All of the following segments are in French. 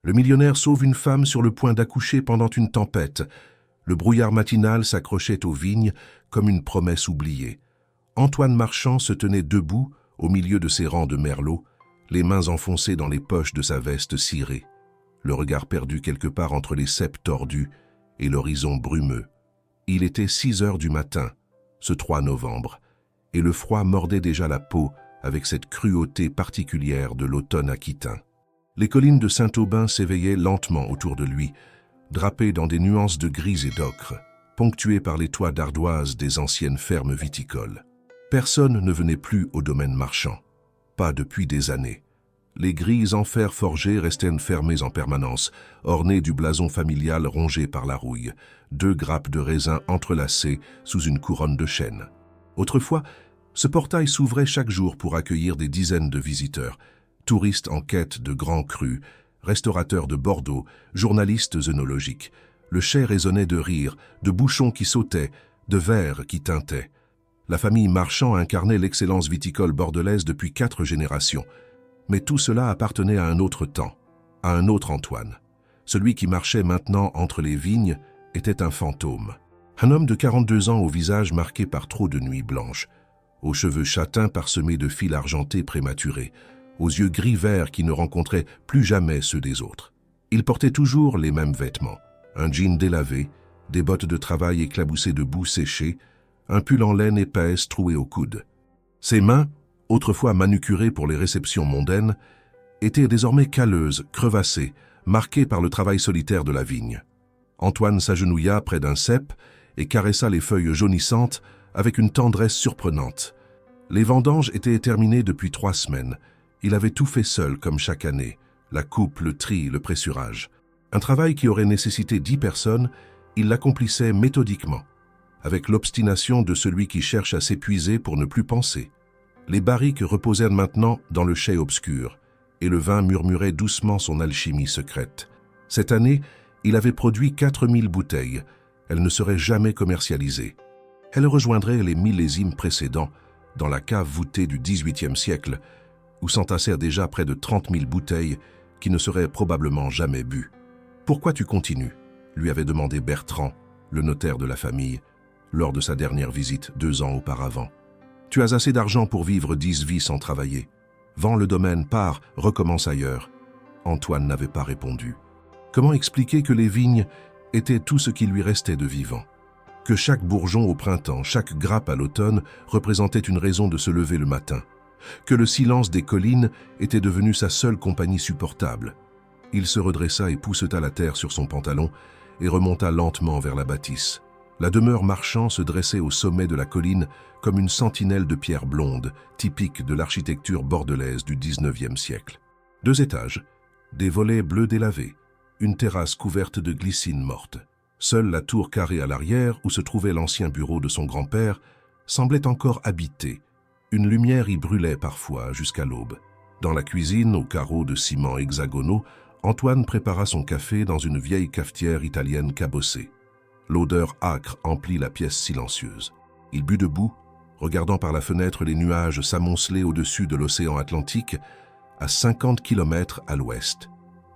Le millionnaire sauve une femme sur le point d'accoucher pendant une tempête. Le brouillard matinal s'accrochait aux vignes comme une promesse oubliée. Antoine Marchand se tenait debout au milieu de ses rangs de merlots, les mains enfoncées dans les poches de sa veste cirée, le regard perdu quelque part entre les ceps tordus et l'horizon brumeux. Il était 6 heures du matin, ce 3 novembre, et le froid mordait déjà la peau avec cette cruauté particulière de l'automne aquitain. Les collines de Saint-Aubin s'éveillaient lentement autour de lui, drapées dans des nuances de gris et d'ocre, ponctuées par les toits d'ardoise des anciennes fermes viticoles. Personne ne venait plus au domaine Marchand, pas depuis des années. Les grilles en fer forgé restaient fermées en permanence, ornées du blason familial rongé par la rouille, 2 grappes de raisin entrelacées sous une couronne de chêne. Autrefois, ce portail s'ouvrait chaque jour pour accueillir des dizaines de visiteurs, touristes en quête de grands crus, restaurateurs de Bordeaux, journalistes œnologiques. Le chai résonnait de rires, de bouchons qui sautaient, de verres qui tintaient. La famille Marchand incarnait l'excellence viticole bordelaise depuis 4 générations. Mais tout cela appartenait à un autre temps, à un autre Antoine. Celui qui marchait maintenant entre les vignes était un fantôme. Un homme de 42 ans au visage marqué par trop de nuits blanches, aux cheveux châtains parsemés de fils argentés prématurés, aux yeux gris-vert qui ne rencontraient plus jamais ceux des autres. Il portait toujours les mêmes vêtements, un jean délavé, des bottes de travail éclaboussées de boue séchée, un pull en laine épaisse troué au coude. Ses mains, autrefois manucurées pour les réceptions mondaines, étaient désormais calleuses, crevassées, marquées par le travail solitaire de la vigne. Antoine s'agenouilla près d'un cep et caressa les feuilles jaunissantes avec une tendresse surprenante. Les vendanges étaient terminées depuis 3 semaines. Il avait tout fait seul, comme chaque année, la coupe, le tri, le pressurage. Un travail qui aurait nécessité 10 personnes, il l'accomplissait méthodiquement, avec l'obstination de celui qui cherche à s'épuiser pour ne plus penser. Les barriques reposèrent maintenant dans le chai obscur, et le vin murmurait doucement son alchimie secrète. Cette année, il avait produit 4000 bouteilles. Elles ne seraient jamais commercialisées. Elles rejoindraient les millésimes précédents, dans la cave voûtée du XVIIIe siècle, où s'entassèrent déjà près de 30 000 bouteilles qui ne seraient probablement jamais bues. « Pourquoi tu continues ?» lui avait demandé Bertrand, le notaire de la famille, lors de sa dernière visite 2 ans auparavant. « Tu as assez d'argent pour vivre 10 vies sans travailler. Vends le domaine, pars, recommence ailleurs. » Antoine n'avait pas répondu. Comment expliquer que les vignes étaient tout ce qui lui restait de vivant? Que chaque bourgeon au printemps, chaque grappe à l'automne représentait une raison de se lever le matin? Que le silence des collines était devenu sa seule compagnie supportable? Il se redressa et pousseta la terre sur son pantalon et remonta lentement vers la bâtisse. La demeure Marchand se dressait au sommet de la colline comme une sentinelle de pierre blonde, typique de l'architecture bordelaise du XIXe siècle. 2 étages, des volets bleus délavés, une terrasse couverte de glycines mortes. Seule la tour carrée à l'arrière, où se trouvait l'ancien bureau de son grand-père, semblait encore habitée. Une lumière y brûlait parfois jusqu'à l'aube. Dans la cuisine, aux carreaux de ciment hexagonaux, Antoine prépara son café dans une vieille cafetière italienne cabossée. L'odeur âcre emplit la pièce silencieuse. Il but debout, regardant par la fenêtre les nuages s'amonceler au-dessus de l'océan Atlantique, à 50 km à l'ouest.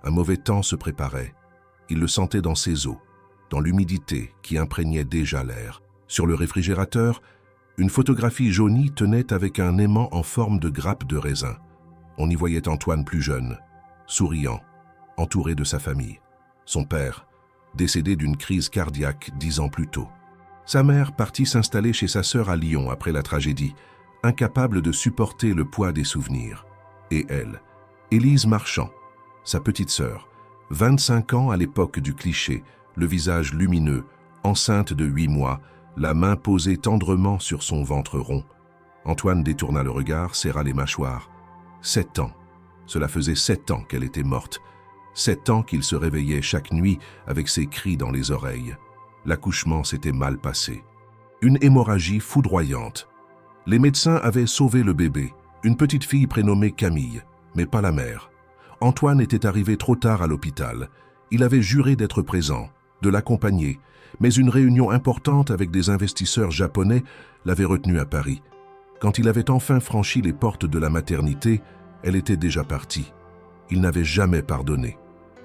Un mauvais temps se préparait. Il le sentait dans ses os, dans l'humidité qui imprégnait déjà l'air. Sur le réfrigérateur, une photographie jaunie tenait avec un aimant en forme de grappe de raisin. On y voyait Antoine plus jeune, souriant, entouré de sa famille. Son père, décédé d'une crise cardiaque 10 ans plus tôt. Sa mère partit s'installer chez sa sœur à Lyon après la tragédie, incapable de supporter le poids des souvenirs. Et elle, Élise Marchand, sa petite sœur, 25 ans à l'époque du cliché, le visage lumineux, enceinte de 8 mois, la main posée tendrement sur son ventre rond. Antoine détourna le regard, serra les mâchoires. 7 ans. Cela faisait 7 ans qu'elle était morte. 7 ans qu'il se réveillait chaque nuit avec ses cris dans les oreilles. L'accouchement s'était mal passé. Une hémorragie foudroyante. Les médecins avaient sauvé le bébé, une petite fille prénommée Camille, mais pas la mère. Antoine était arrivé trop tard à l'hôpital. Il avait juré d'être présent, de l'accompagner, mais une réunion importante avec des investisseurs japonais l'avait retenu à Paris. Quand il avait enfin franchi les portes de la maternité, elle était déjà partie. Il n'avait jamais pardonné.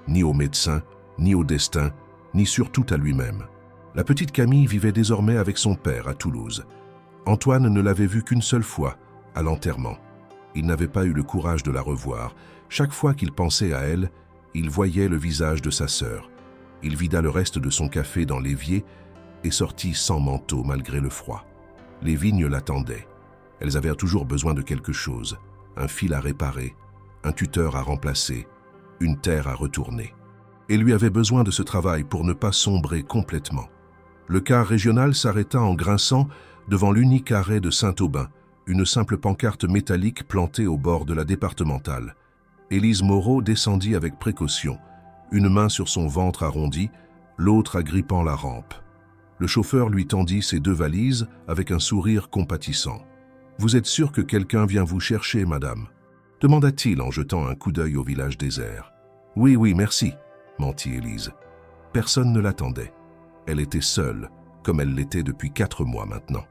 ni au médecin, ni au destin, ni surtout à lui-même. La petite Camille vivait désormais avec son père à Toulouse. Antoine ne l'avait vue qu'une seule fois, à l'enterrement. Il n'avait pas eu le courage de la revoir. Chaque fois qu'il pensait à elle, il voyait le visage de sa sœur. Il vida le reste de son café dans l'évier et sortit sans manteau malgré le froid. Les vignes l'attendaient. Elles avaient toujours besoin de quelque chose, un fil à réparer, un tuteur à remplacer, une terre à retourner. Et lui avait besoin de ce travail pour ne pas sombrer complètement. Le car régional s'arrêta en grinçant devant l'unique arrêt de Saint-Aubin, une simple pancarte métallique plantée au bord de la départementale. Élise Moreau descendit avec précaution, une main sur son ventre arrondi, l'autre agrippant la rampe. Le chauffeur lui tendit ses 2 valises avec un sourire compatissant. « Vous êtes sûre que quelqu'un vient vous chercher, madame ?» demanda-t-il en jetant un coup d'œil au village désert. « Oui, oui, merci », mentit Élise. Personne ne l'attendait. Elle était seule, comme elle l'était depuis 4 mois maintenant.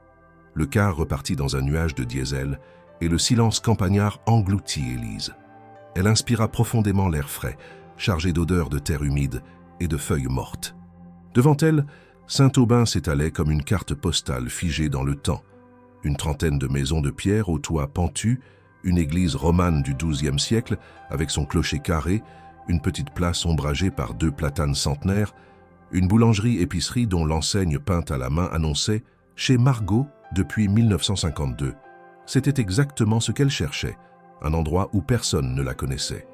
Le car repartit dans un nuage de diesel et le silence campagnard engloutit Élise. Elle inspira profondément l'air frais, chargé d'odeurs de terre humide et de feuilles mortes. Devant elle, Saint-Aubin s'étalait comme une carte postale figée dans le temps. Une trentaine de maisons de pierre aux toits pentus, une église romane du XIIe siècle avec son clocher carré, une petite place ombragée par 2 platanes centenaires, une boulangerie-épicerie dont l'enseigne peinte à la main annonçait « Chez Margot depuis 1952 ». C'était exactement ce qu'elle cherchait, un endroit où personne ne la connaissait,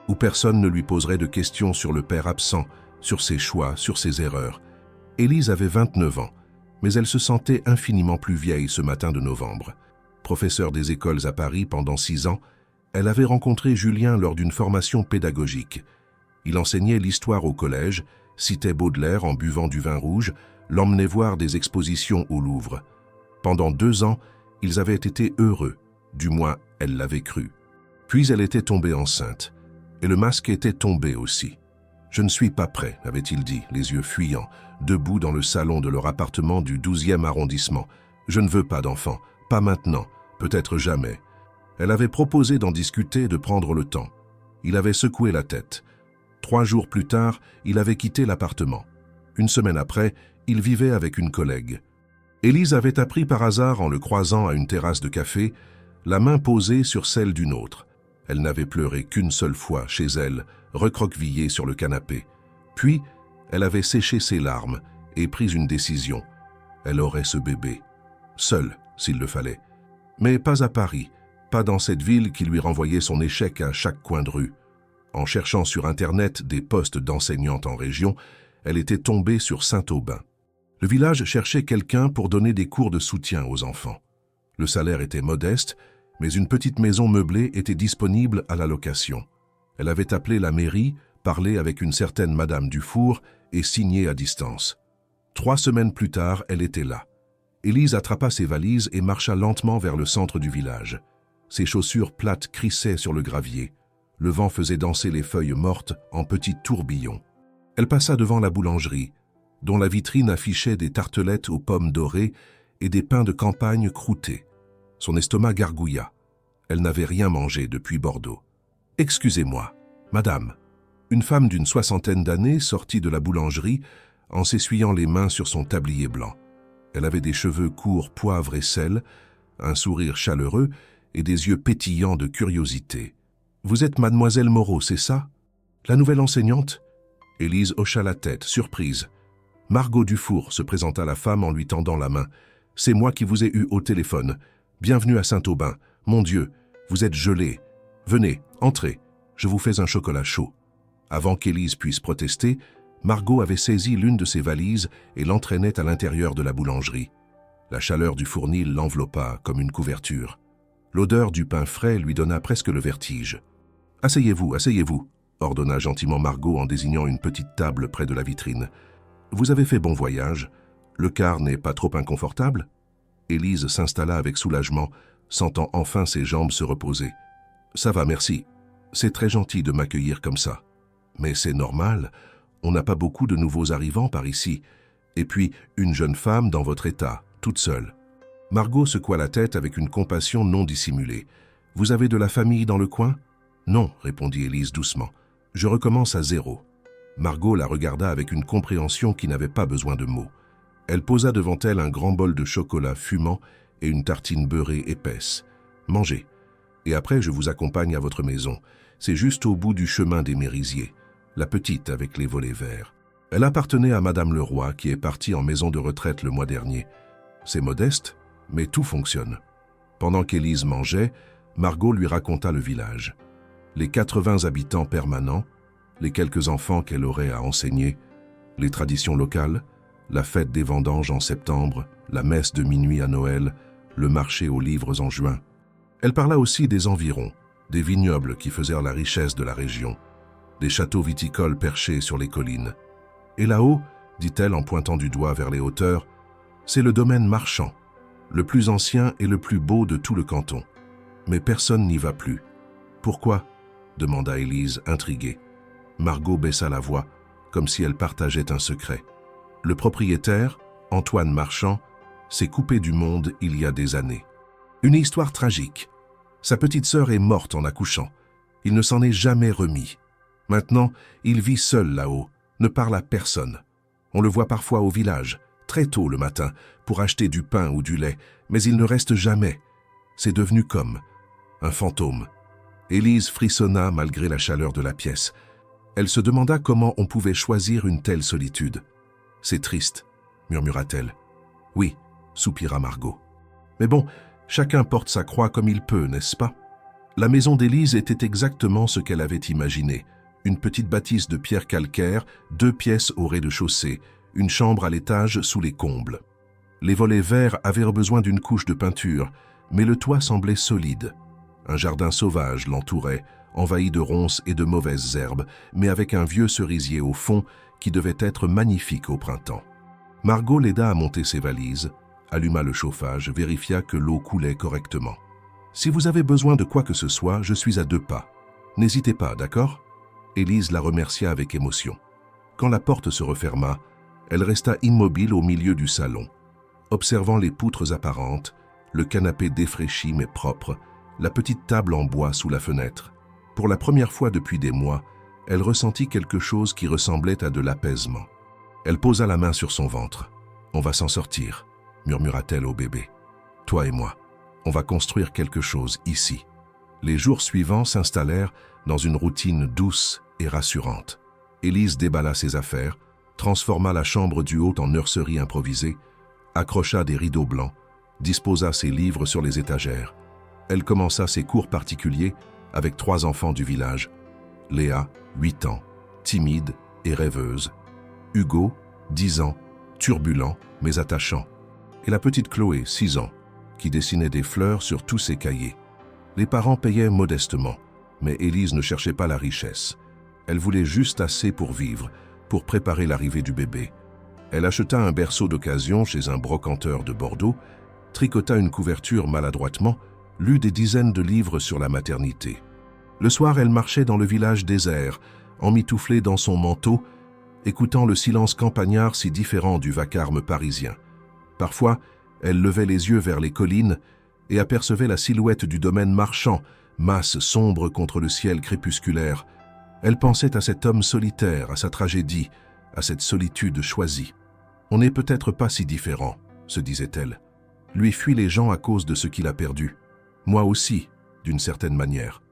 où personne ne lui poserait de questions sur le père absent, sur ses choix, sur ses erreurs. Élise avait 29 ans, mais elle se sentait infiniment plus vieille ce matin de novembre. Professeure des écoles à Paris pendant 6 ans, elle avait rencontré Julien lors d'une formation pédagogique. Il enseignait l'histoire au collège, citait Baudelaire en buvant du vin rouge, l'emmenait voir des expositions au Louvre. Pendant 2 ans, ils avaient été heureux, du moins elle l'avait cru. Puis elle était tombée enceinte, et le masque était tombé aussi. « Je ne suis pas prêt », avait-il dit, les yeux fuyants, debout dans le salon de leur appartement du 12e arrondissement. « Je ne veux pas d'enfant, pas maintenant, peut-être jamais. » Elle avait proposé d'en discuter, de prendre le temps. Il avait secoué la tête. 3 jours plus tard, il avait quitté l'appartement. Une semaine après, il vivait avec une collègue. Élise avait appris par hasard, en le croisant à une terrasse de café, la main posée sur celle d'une autre. Elle n'avait pleuré qu'une seule fois chez elle, recroquevillée sur le canapé. Puis, elle avait séché ses larmes et pris une décision. Elle aurait ce bébé, seule s'il le fallait. Mais pas à Paris, pas dans cette ville qui lui renvoyait son échec à chaque coin de rue. En cherchant sur Internet des postes d'enseignante en région, elle était tombée sur Saint-Aubin. Le village cherchait quelqu'un pour donner des cours de soutien aux enfants. Le salaire était modeste, mais une petite maison meublée était disponible à la location. Elle avait appelé la mairie, parlé avec une certaine Madame Dufour et signé à distance. 3 semaines plus tard, elle était là. Élise attrapa ses valises et marcha lentement vers le centre du village. Ses chaussures plates crissaient sur le gravier. Le vent faisait danser les feuilles mortes en petits tourbillons. Elle passa devant la boulangerie, dont la vitrine affichait des tartelettes aux pommes dorées et des pains de campagne croûtés. Son estomac gargouilla. Elle n'avait rien mangé depuis Bordeaux. « Excusez-moi, madame ». Une femme d'une 60aine d'années sortit de la boulangerie en s'essuyant les mains sur son tablier blanc. Elle avait des cheveux courts poivre et sel, un sourire chaleureux et des yeux pétillants de curiosité. « Vous êtes mademoiselle Moreau, c'est ça? La nouvelle enseignante ?» Élise hocha la tête, surprise. « Margot Dufour », se présenta la femme en lui tendant la main. « C'est moi qui vous ai eu au téléphone. Bienvenue à Saint-Aubin. Mon Dieu, vous êtes gelé. Venez, entrez, je vous fais un chocolat chaud. » Avant qu'Élise puisse protester, Margot avait saisi l'une de ses valises et l'entraînait à l'intérieur de la boulangerie. La chaleur du fournil l'enveloppa comme une couverture. L'odeur du pain frais lui donna presque le vertige. « Asseyez-vous, asseyez-vous » ordonna gentiment Margot en désignant une petite table près de la vitrine. « Vous avez fait bon voyage. Le car n'est pas trop inconfortable ?» Élise s'installa avec soulagement, sentant enfin ses jambes se reposer. « Ça va, merci. C'est très gentil de m'accueillir comme ça. Mais c'est normal, on n'a pas beaucoup de nouveaux arrivants par ici. Et puis, une jeune femme dans votre état, toute seule. » Margot secoua la tête avec une compassion non dissimulée. « Vous avez de la famille dans le coin ?»« Non, » répondit Élise doucement. « Je recommence à 0. Margot la regarda avec une compréhension qui n'avait pas besoin de mots. Elle posa devant elle un grand bol de chocolat fumant et une tartine beurrée épaisse. « Mangez. Et après, je vous accompagne à votre maison. C'est juste au bout du chemin des Mérisiers, la petite avec les volets verts. » Elle appartenait à Madame Leroy, qui est partie en maison de retraite le mois dernier. C'est modeste, mais tout fonctionne. Pendant qu'Élise mangeait, Margot lui raconta le village. Les 80 habitants permanents, les quelques enfants qu'elle aurait à enseigner, les traditions locales, la fête des vendanges en septembre, la messe de minuit à Noël, le marché aux livres en juin. Elle parla aussi des environs, des vignobles qui faisaient la richesse de la région, des châteaux viticoles perchés sur les collines. Et là-haut, dit-elle en pointant du doigt vers les hauteurs, c'est le domaine Marchand, le plus ancien et le plus beau de tout le canton. Mais personne n'y va plus. Pourquoi ? Demanda Élise, intriguée. Margot baissa la voix, comme si elle partageait un secret. Le propriétaire, Antoine Marchand, s'est coupé du monde il y a des années. Une histoire tragique. Sa petite sœur est morte en accouchant. Il ne s'en est jamais remis. Maintenant, il vit seul là-haut, ne parle à personne. On le voit parfois au village, très tôt le matin, pour acheter du pain ou du lait, mais il ne reste jamais. C'est devenu comme un fantôme. Élise frissonna malgré la chaleur de la pièce. Elle se demanda comment on pouvait choisir une telle solitude. « C'est triste », murmura-t-elle. « Oui », soupira Margot. « Mais bon, chacun porte sa croix comme il peut, n'est-ce pas ?» La maison d'Élise était exactement ce qu'elle avait imaginé. Une petite bâtisse de pierre calcaire, 2 pièces au rez-de-chaussée, une chambre à l'étage sous les combles. Les volets verts avaient besoin d'une couche de peinture, mais le toit semblait solide. Un jardin sauvage l'entourait, envahi de ronces et de mauvaises herbes, mais avec un vieux cerisier au fond qui devait être magnifique au printemps. Margot l'aida à monter ses valises, alluma le chauffage, vérifia que l'eau coulait correctement. « Si vous avez besoin de quoi que ce soit, je suis à 2 pas. N'hésitez pas, d'accord ?» Élise la remercia avec émotion. Quand la porte se referma, elle resta immobile au milieu du salon, observant les poutres apparentes, le canapé défraîchi mais propre, la petite table en bois sous la fenêtre. Pour la première fois depuis des mois, elle ressentit quelque chose qui ressemblait à de l'apaisement. Elle posa la main sur son ventre. « On va s'en sortir », murmura-t-elle au bébé. « Toi et moi, on va construire quelque chose ici. » Les jours suivants s'installèrent dans une routine douce et rassurante. Élise déballa ses affaires, transforma la chambre du haut en nurserie improvisée, accrocha des rideaux blancs, disposa ses livres sur les étagères. Elle commença ses cours particuliers avec 3 enfants du village. Léa, 8 ans, timide et rêveuse. Hugo, 10 ans, turbulent mais attachant. Et la petite Chloé, 6 ans, qui dessinait des fleurs sur tous ses cahiers. Les parents payaient modestement, mais Élise ne cherchait pas la richesse. Elle voulait juste assez pour vivre, pour préparer l'arrivée du bébé. Elle acheta un berceau d'occasion chez un brocanteur de Bordeaux, tricota une couverture maladroitement, lut des dizaines de livres sur la maternité. Le soir, elle marchait dans le village désert, emmitouflée dans son manteau, écoutant le silence campagnard si différent du vacarme parisien. Parfois, elle levait les yeux vers les collines et apercevait la silhouette du domaine Marchand, masse sombre contre le ciel crépusculaire. Elle pensait à cet homme solitaire, à sa tragédie, à cette solitude choisie. « On n'est peut-être pas si différents », se disait-elle. « Lui fuit les gens à cause de ce qu'il a perdu. Moi aussi, d'une certaine manière. »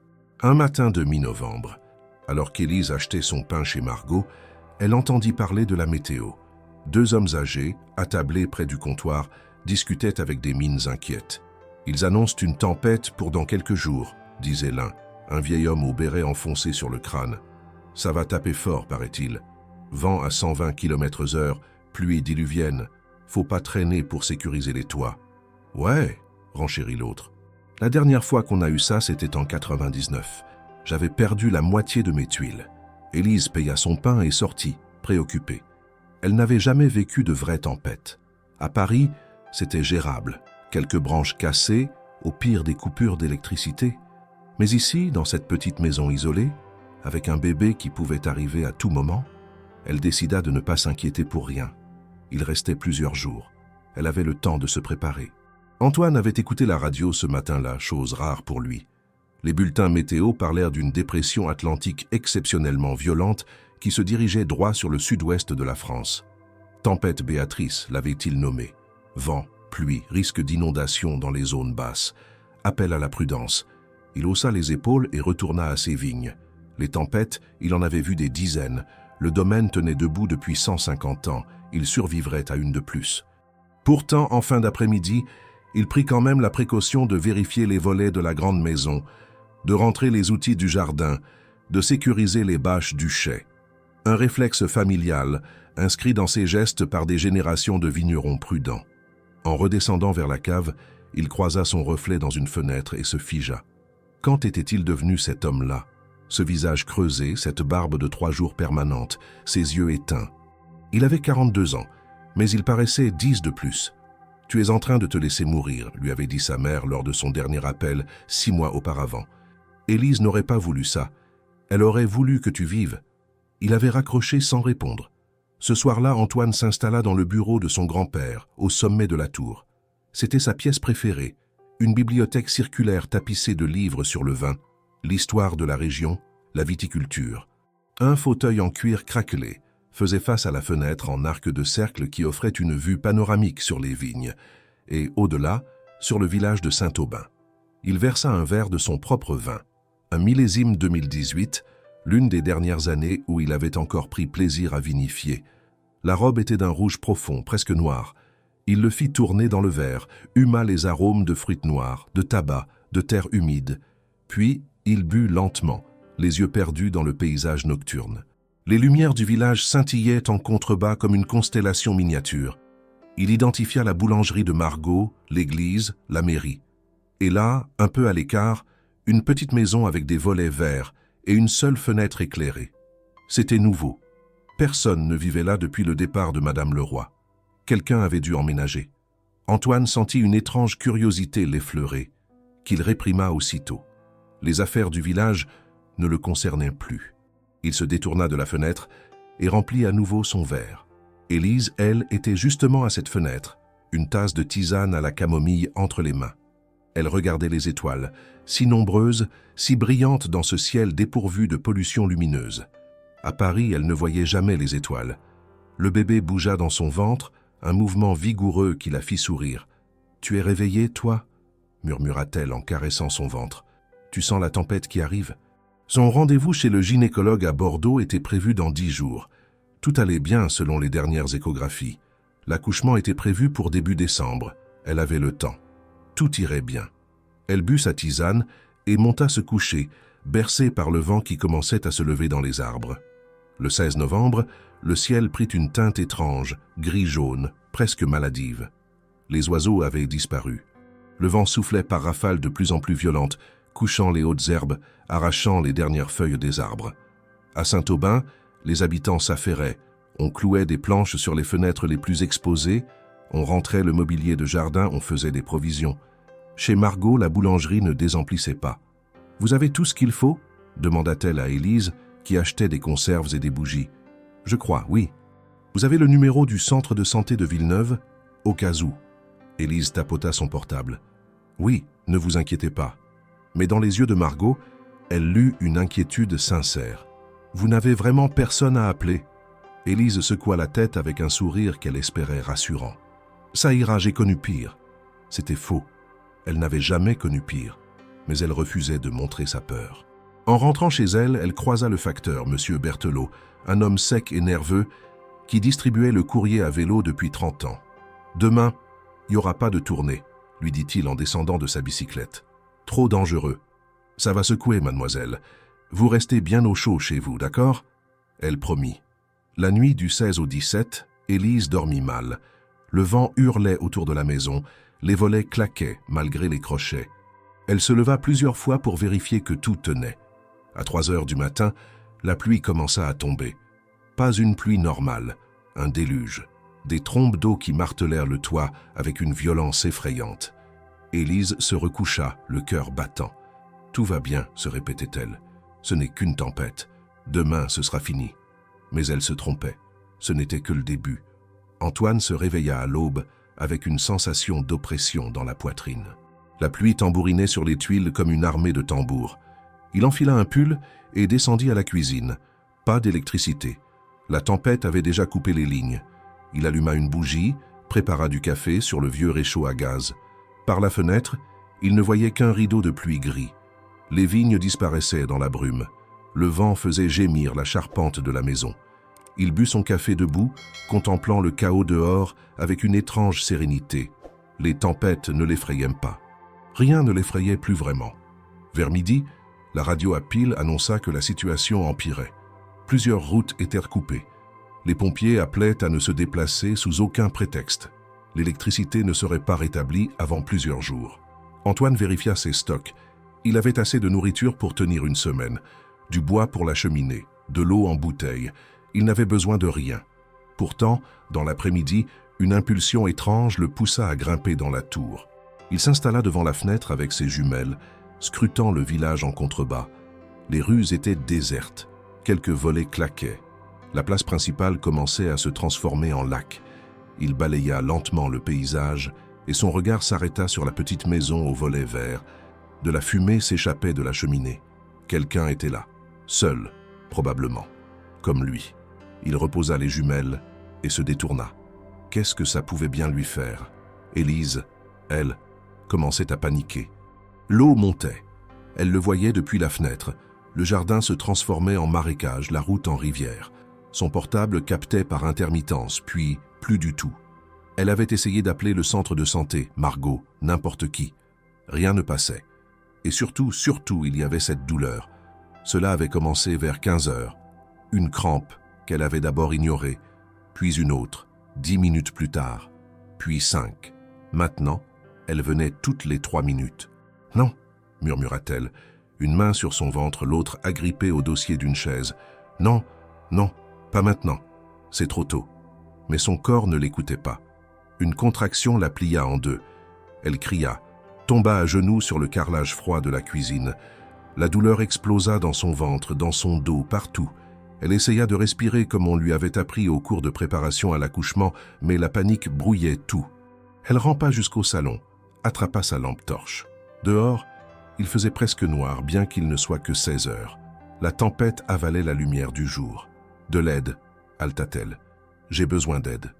Un matin de mi-novembre, alors qu'Élise achetait son pain chez Margot, elle entendit parler de la météo. 2 hommes âgés, attablés près du comptoir, discutaient avec des mines inquiètes. « Ils annoncent une tempête pour dans quelques jours », disait l'un, un vieil homme au béret enfoncé sur le crâne. « Ça va taper fort, paraît-il. Vent à 120 km/h, pluie diluvienne. Faut pas traîner pour sécuriser les toits. »« Ouais, » renchérit l'autre. « La dernière fois qu'on a eu ça, c'était en 99. J'avais perdu la moitié de mes tuiles. » Élise paya son pain et sortit, préoccupée. Elle n'avait jamais vécu de vraie tempête. À Paris, c'était gérable. Quelques branches cassées, au pire des coupures d'électricité. Mais ici, dans cette petite maison isolée, avec un bébé qui pouvait arriver à tout moment, elle décida de ne pas s'inquiéter pour rien. Il restait plusieurs jours. Elle avait le temps de se préparer. Antoine avait écouté la radio ce matin-là, chose rare pour lui. Les bulletins météo parlèrent d'une dépression atlantique exceptionnellement violente qui se dirigeait droit sur le sud-ouest de la France. Tempête Béatrice l'avait-il nommée. Vent, pluie, risque d'inondation dans les zones basses. Appel à la prudence. Il haussa les épaules et retourna à ses vignes. Les tempêtes, il en avait vu des dizaines. Le domaine tenait debout depuis 150 ans. Il survivrait à une de plus. Pourtant, en fin d'après-midi, il prit quand même la précaution de vérifier les volets de la grande maison, de rentrer les outils du jardin, de sécuriser les bâches du chai. Un réflexe familial, inscrit dans ses gestes par des générations de vignerons prudents. En redescendant vers la cave, il croisa son reflet dans une fenêtre et se figea. Quand était-il devenu cet homme-là? Ce visage creusé, cette barbe de 3 jours permanente, ses yeux éteints. Il avait 42 ans, mais il paraissait 10 de plus. « Tu es en train de te laisser mourir », lui avait dit sa mère lors de son dernier appel 6 mois auparavant. Élise n'aurait pas voulu ça. Elle aurait voulu que tu vives. Il avait raccroché sans répondre. Ce soir-là, Antoine s'installa dans le bureau de son grand-père, au sommet de la tour. C'était sa pièce préférée, une bibliothèque circulaire tapissée de livres sur le vin, l'histoire de la région, la viticulture. Un fauteuil en cuir craquelé faisait face à la fenêtre en arc de cercle qui offrait une vue panoramique sur les vignes, et au-delà, sur le village de Saint-Aubin. Il versa un verre de son propre vin, un millésime 2018, l'une des dernières années où il avait encore pris plaisir à vinifier. La robe était d'un rouge profond, presque noir. Il le fit tourner dans le verre, huma les arômes de fruits noirs, de tabac, de terre humide. Puis, il but lentement, les yeux perdus dans le paysage nocturne. Les lumières du village scintillaient en contrebas comme une constellation miniature. Il identifia la boulangerie de Margot, l'église, la mairie. Et là, un peu à l'écart, une petite maison avec des volets verts et une seule fenêtre éclairée. C'était nouveau. Personne ne vivait là depuis le départ de Madame Leroy. Quelqu'un avait dû emménager. Antoine sentit une étrange curiosité l'effleurer, qu'il réprima aussitôt. Les affaires du village ne le concernaient plus. Il se détourna de la fenêtre et remplit à nouveau son verre. Élise, elle, était justement à cette fenêtre, une tasse de tisane à la camomille entre les mains. Elle regardait les étoiles, si nombreuses, si brillantes dans ce ciel dépourvu de pollution lumineuse. À Paris, elle ne voyait jamais les étoiles. Le bébé bougea dans son ventre, un mouvement vigoureux qui la fit sourire. « Tu es réveillée, toi ?» murmura-t-elle en caressant son ventre. « Tu sens la tempête qui arrive ?» Son rendez-vous chez le gynécologue à Bordeaux était prévu dans 10 jours. Tout allait bien selon les dernières échographies. L'accouchement était prévu pour début décembre. Elle avait le temps. Tout irait bien. Elle but sa tisane et monta se coucher, bercée par le vent qui commençait à se lever dans les arbres. Le 16 novembre, le ciel prit une teinte étrange, gris-jaune, presque maladive. Les oiseaux avaient disparu. Le vent soufflait par rafales de plus en plus violentes, couchant les hautes herbes, arrachant les dernières feuilles des arbres. À Saint-Aubin, les habitants s'affairaient. On clouait des planches sur les fenêtres les plus exposées, on rentrait le mobilier de jardin, on faisait des provisions. Chez Margot, la boulangerie ne désemplissait pas. « Vous avez tout ce qu'il faut ?» demanda-t-elle à Élise, qui achetait des conserves et des bougies. « Je crois, oui. »« Vous avez le numéro du centre de santé de Villeneuve ?»« Au cas où. » Élise tapota son portable. « Oui, ne vous inquiétez pas. » Mais dans les yeux de Margot, elle lut une inquiétude sincère. « Vous n'avez vraiment personne à appeler ?» Élise secoua la tête avec un sourire qu'elle espérait rassurant. « Ça ira, j'ai connu pire. » C'était faux. Elle n'avait jamais connu pire, mais elle refusait de montrer sa peur. En rentrant chez elle, elle croisa le facteur, M. Berthelot, un homme sec et nerveux qui distribuait le courrier à vélo depuis 30 ans. « Demain, il n'y aura pas de tournée, » lui dit-il en descendant de sa bicyclette. « Trop dangereux. Ça va secouer, mademoiselle. Vous restez bien au chaud chez vous, d'accord ?» Elle promit. La nuit du 16 au 17, Élise dormit mal. Le vent hurlait autour de la maison, les volets claquaient malgré les crochets. Elle se leva plusieurs fois pour vérifier que tout tenait. À 3 heures du matin, la pluie commença à tomber. Pas une pluie normale, un déluge. Des trombes d'eau qui martelèrent le toit avec une violence effrayante. Élise se recoucha, le cœur battant. « Tout va bien, se répétait-elle. Ce n'est qu'une tempête. Demain, ce sera fini. » Mais elle se trompait. Ce n'était que le début. Antoine se réveilla à l'aube avec une sensation d'oppression dans la poitrine. La pluie tambourinait sur les tuiles comme une armée de tambours. Il enfila un pull et descendit à la cuisine. Pas d'électricité. La tempête avait déjà coupé les lignes. Il alluma une bougie, prépara du café sur le vieux réchaud à gaz. Par la fenêtre, il ne voyait qu'un rideau de pluie gris. Les vignes disparaissaient dans la brume. Le vent faisait gémir la charpente de la maison. Il but son café debout, contemplant le chaos dehors avec une étrange sérénité. Les tempêtes ne l'effrayaient pas. Rien ne l'effrayait plus vraiment. Vers midi, la radio à pile annonça que la situation empirait. Plusieurs routes étaient coupées. Les pompiers appelaient à ne se déplacer sous aucun prétexte. L'électricité ne serait pas rétablie avant plusieurs jours. Antoine vérifia ses stocks. Il avait assez de nourriture pour tenir une semaine, du bois pour la cheminée, de l'eau en bouteille. Il n'avait besoin de rien. Pourtant, dans l'après-midi, une impulsion étrange le poussa à grimper dans la tour. Il s'installa devant la fenêtre avec ses jumelles, scrutant le village en contrebas. Les rues étaient désertes. Quelques volets claquaient. La place principale commençait à se transformer en lac. Il balaya lentement le paysage et son regard s'arrêta sur la petite maison aux volets verts. De la fumée s'échappait de la cheminée. Quelqu'un était là, seul, probablement, comme lui. Il reposa les jumelles et se détourna. Qu'est-ce que ça pouvait bien lui faire? Élise, elle, commençait à paniquer. L'eau montait. Elle le voyait depuis la fenêtre. Le jardin se transformait en marécage, la route en rivière. Son portable captait par intermittence, puis plus du tout. Elle avait essayé d'appeler le centre de santé, Margot, n'importe qui. Rien ne passait. Et surtout, il y avait cette douleur. Cela avait commencé vers 15 heures. Une crampe qu'elle avait d'abord ignorée, puis une autre, 10 minutes plus tard, puis 5. Maintenant, elle venait toutes les 3 minutes. « Non », murmura-t-elle, une main sur son ventre, l'autre agrippée au dossier d'une chaise. « Non, non, pas maintenant. C'est trop tôt. » Mais son corps ne l'écoutait pas. Une contraction la plia en deux. Elle cria, tomba à genoux sur le carrelage froid de la cuisine. La douleur explosa dans son ventre, dans son dos, partout. Elle essaya de respirer comme on lui avait appris au cours de préparation à l'accouchement, mais la panique brouillait tout. Elle rampa jusqu'au salon, attrapa sa lampe torche. Dehors, il faisait presque noir, bien qu'il ne soit que 16 heures. La tempête avalait la lumière du jour. « De l'aide » halta-t-elle. « J'ai besoin d'aide. »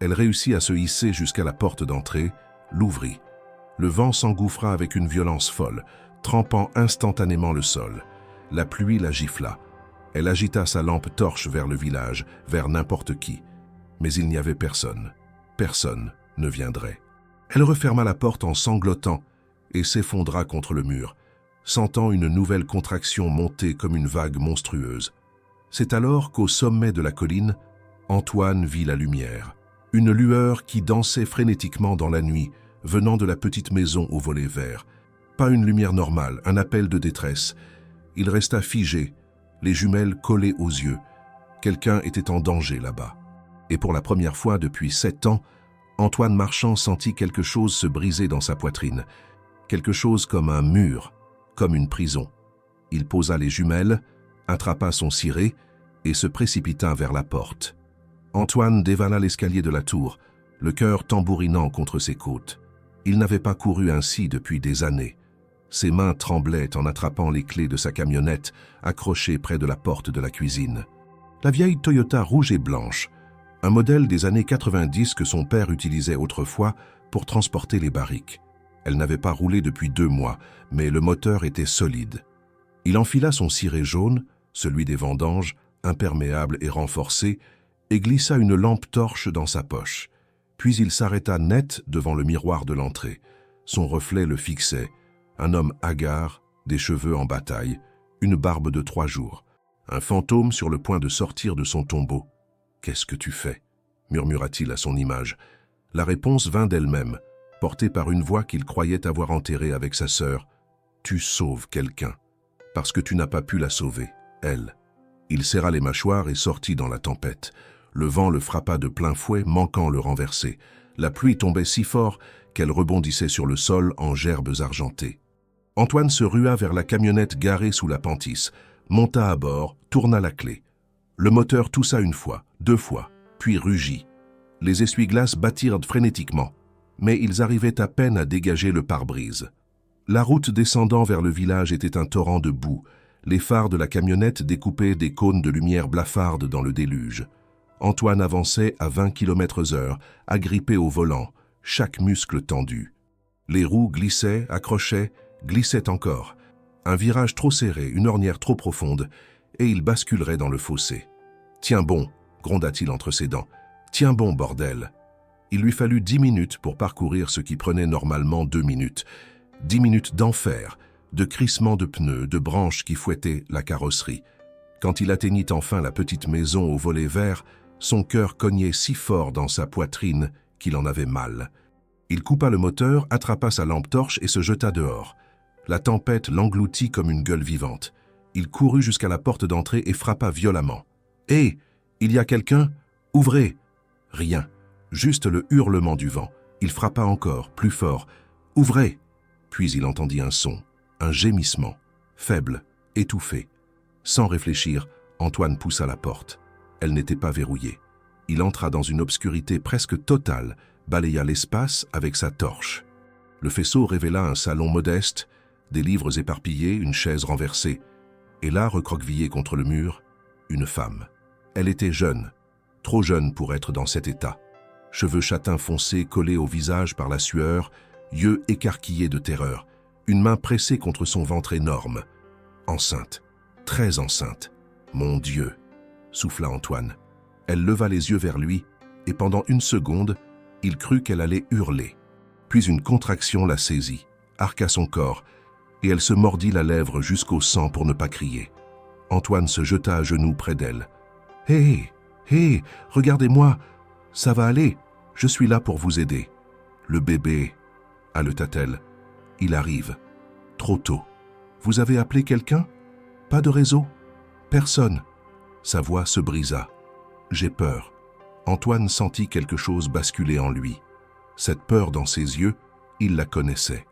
Elle réussit à se hisser jusqu'à la porte d'entrée, l'ouvrit. Le vent s'engouffra avec une violence folle, trempant instantanément le sol. La pluie la gifla. Elle agita sa lampe torche vers le village, vers n'importe qui. Mais il n'y avait personne. Personne ne viendrait. Elle referma la porte en sanglotant et s'effondra contre le mur, sentant une nouvelle contraction monter comme une vague monstrueuse. C'est alors qu'au sommet de la colline, Antoine vit la lumière. Une lueur qui dansait frénétiquement dans la nuit, venant de la petite maison aux volets verts. Pas une lumière normale, un appel de détresse. Il resta figé, les jumelles collées aux yeux. Quelqu'un était en danger là-bas. Et pour la première fois depuis 7 ans, Antoine Marchand sentit quelque chose se briser dans sa poitrine. Quelque chose comme un mur, comme une prison. Il posa les jumelles, attrapa son ciré et se précipita vers la porte. Antoine dévala l'escalier de la tour, le cœur tambourinant contre ses côtes. Il n'avait pas couru ainsi depuis des années. Ses mains tremblaient en attrapant les clés de sa camionnette accrochée près de la porte de la cuisine. La vieille Toyota rouge et blanche, un modèle des années 90 que son père utilisait autrefois pour transporter les barriques. Elle n'avait pas roulé depuis 2 mois, mais le moteur était solide. Il enfila son ciré jaune, celui des vendanges, imperméable et renforcé, et glissa une lampe torche dans sa poche. Puis il s'arrêta net devant le miroir de l'entrée. Son reflet le fixait. Un homme hagard, des cheveux en bataille, une barbe de 3 jours. Un fantôme sur le point de sortir de son tombeau. « Qu'est-ce que tu fais » murmura-t-il à son image. La réponse vint d'elle-même, portée par une voix qu'il croyait avoir enterrée avec sa sœur. « Tu sauves quelqu'un, parce que tu n'as pas pu la sauver, elle. » Il serra les mâchoires et sortit dans la tempête. Le vent le frappa de plein fouet, manquant le renverser. La pluie tombait si fort qu'elle rebondissait sur le sol en gerbes argentées. Antoine se rua vers la camionnette garée sous la pentisse, monta à bord, tourna la clé. Le moteur toussa 1 fois, 2 fois, puis rugit. Les essuie-glaces battirent frénétiquement, mais ils arrivaient à peine à dégager le pare-brise. La route descendant vers le village était un torrent de boue. Les phares de la camionnette découpaient des cônes de lumière blafarde dans le déluge. Antoine avançait à 20 km/h, agrippé au volant, chaque muscle tendu. Les roues glissaient, accrochaient, glissaient encore. Un virage trop serré, une ornière trop profonde, et il basculerait dans le fossé. « Tiens bon !» gronda-t-il entre ses dents. « Tiens bon, bordel !» Il lui fallut 10 minutes pour parcourir ce qui prenait normalement 2 minutes. 10 minutes d'enfer, de crissement de pneus, de branches qui fouettaient la carrosserie. Quand il atteignit enfin la petite maison au volet vert, son cœur cognait si fort dans sa poitrine qu'il en avait mal. Il coupa le moteur, attrapa sa lampe torche et se jeta dehors. La tempête l'engloutit comme une gueule vivante. Il courut jusqu'à la porte d'entrée et frappa violemment. « Hé, il y a quelqu'un? Ouvrez !» Rien, juste le hurlement du vent. Il frappa encore, plus fort. « Ouvrez !» Puis il entendit un son, un gémissement, faible, étouffé. Sans réfléchir, Antoine poussa la porte. Elle n'était pas verrouillée. Il entra dans une obscurité presque totale, balaya l'espace avec sa torche. Le faisceau révéla un salon modeste, des livres éparpillés, une chaise renversée. Et là, recroquevillée contre le mur, une femme. Elle était jeune, trop jeune pour être dans cet état. Cheveux châtains foncés collés au visage par la sueur, yeux écarquillés de terreur, une main pressée contre son ventre énorme. Enceinte, très enceinte. Mon Dieu, souffla Antoine. Elle leva les yeux vers lui, et pendant une seconde, il crut qu'elle allait hurler. Puis une contraction la saisit, arqua son corps, et elle se mordit la lèvre jusqu'au sang pour ne pas crier. Antoine se jeta à genoux près d'elle. « Hé, hé, regardez-moi, ça va aller, je suis là pour vous aider. » « Le bébé, haleta-t-elle. Il arrive. Trop tôt. Vous avez appelé quelqu'un? Pas de réseau? Personne. » Sa voix se brisa. « J'ai peur. » Antoine sentit quelque chose basculer en lui. Cette peur dans ses yeux, il la connaissait.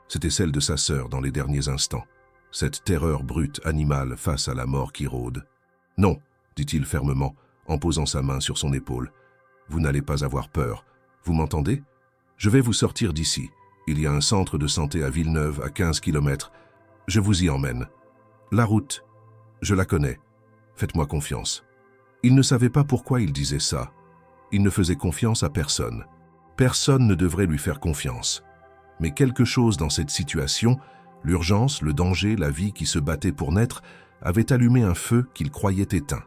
C'était celle de sa sœur dans les derniers instants. Cette terreur brute, animale, face à la mort qui rôde. « Non, » dit-il fermement, en posant sa main sur son épaule. « Vous n'allez pas avoir peur. Vous m'entendez? Je vais vous sortir d'ici. Il y a un centre de santé à Villeneuve, à 15 km. Je vous y emmène. La route, je la connais. Faites-moi confiance. » Il ne savait pas pourquoi il disait ça. Il ne faisait confiance à personne. Personne ne devrait lui faire confiance. Mais quelque chose dans cette situation, l'urgence, le danger, la vie qui se battait pour naître, avait allumé un feu qu'il croyait éteint.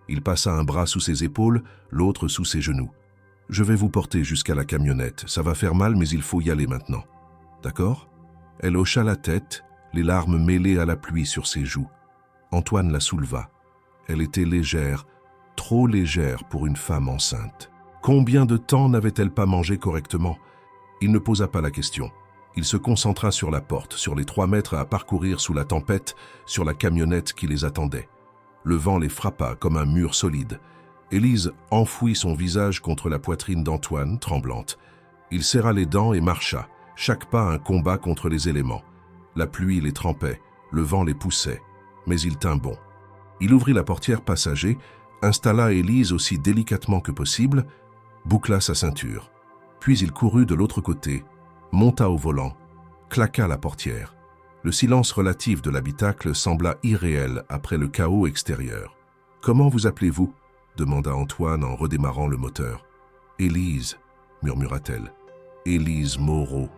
Il passa un bras sous ses épaules, l'autre sous ses genoux. « Je vais vous porter jusqu'à la camionnette. Ça va faire mal, mais il faut y aller maintenant. D'accord ?» Elle hocha la tête, les larmes mêlées à la pluie sur ses joues. Antoine la souleva. Elle était légère, trop légère pour une femme enceinte. Combien de temps n'avait-elle pas mangé correctement? Il ne posa pas la question. Il se concentra sur la porte, sur les 3 mètres à parcourir sous la tempête, sur la camionnette qui les attendait. Le vent les frappa comme un mur solide. Élise enfouit son visage contre la poitrine d'Antoine, tremblante. Il serra les dents et marcha, chaque pas un combat contre les éléments. La pluie les trempait, le vent les poussait, mais il tint bon. Il ouvrit la portière passager, installa Élise aussi délicatement que possible, boucla sa ceinture. Puis il courut de l'autre côté, monta au volant, claqua la portière. Le silence relatif de l'habitacle sembla irréel après le chaos extérieur. « Comment vous appelez-vous » demanda Antoine en redémarrant le moteur. « Élise » murmura-t-elle. « Élise Moreau. »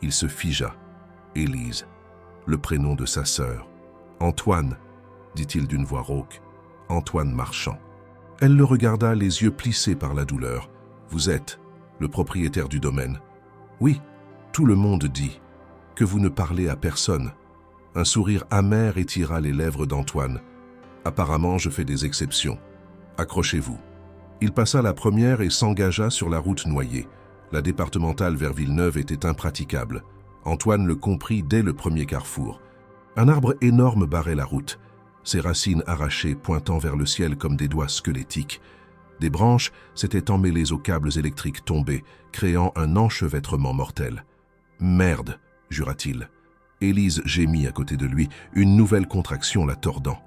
Il se figea. « Élise, le prénom de sa sœur. »« Antoine » dit-il d'une voix rauque. « Antoine Marchand. » Elle le regarda, les yeux plissés par la douleur. « Vous êtes le propriétaire du domaine ?»« Oui, tout le monde dit. Que vous ne parlez à personne. » Un sourire amer étira les lèvres d'Antoine. « Apparemment, je fais des exceptions. Accrochez-vous. » Il passa la première et s'engagea sur la route noyée. La départementale vers Villeneuve était impraticable. Antoine le comprit dès le premier carrefour. Un arbre énorme barrait la route, ses racines arrachées pointant vers le ciel comme des doigts squelettiques. Des branches s'étaient emmêlées aux câbles électriques tombés, créant un enchevêtrement mortel. « Merde !» jura-t-il. Élise gémit à côté de lui, une nouvelle contraction la tordant.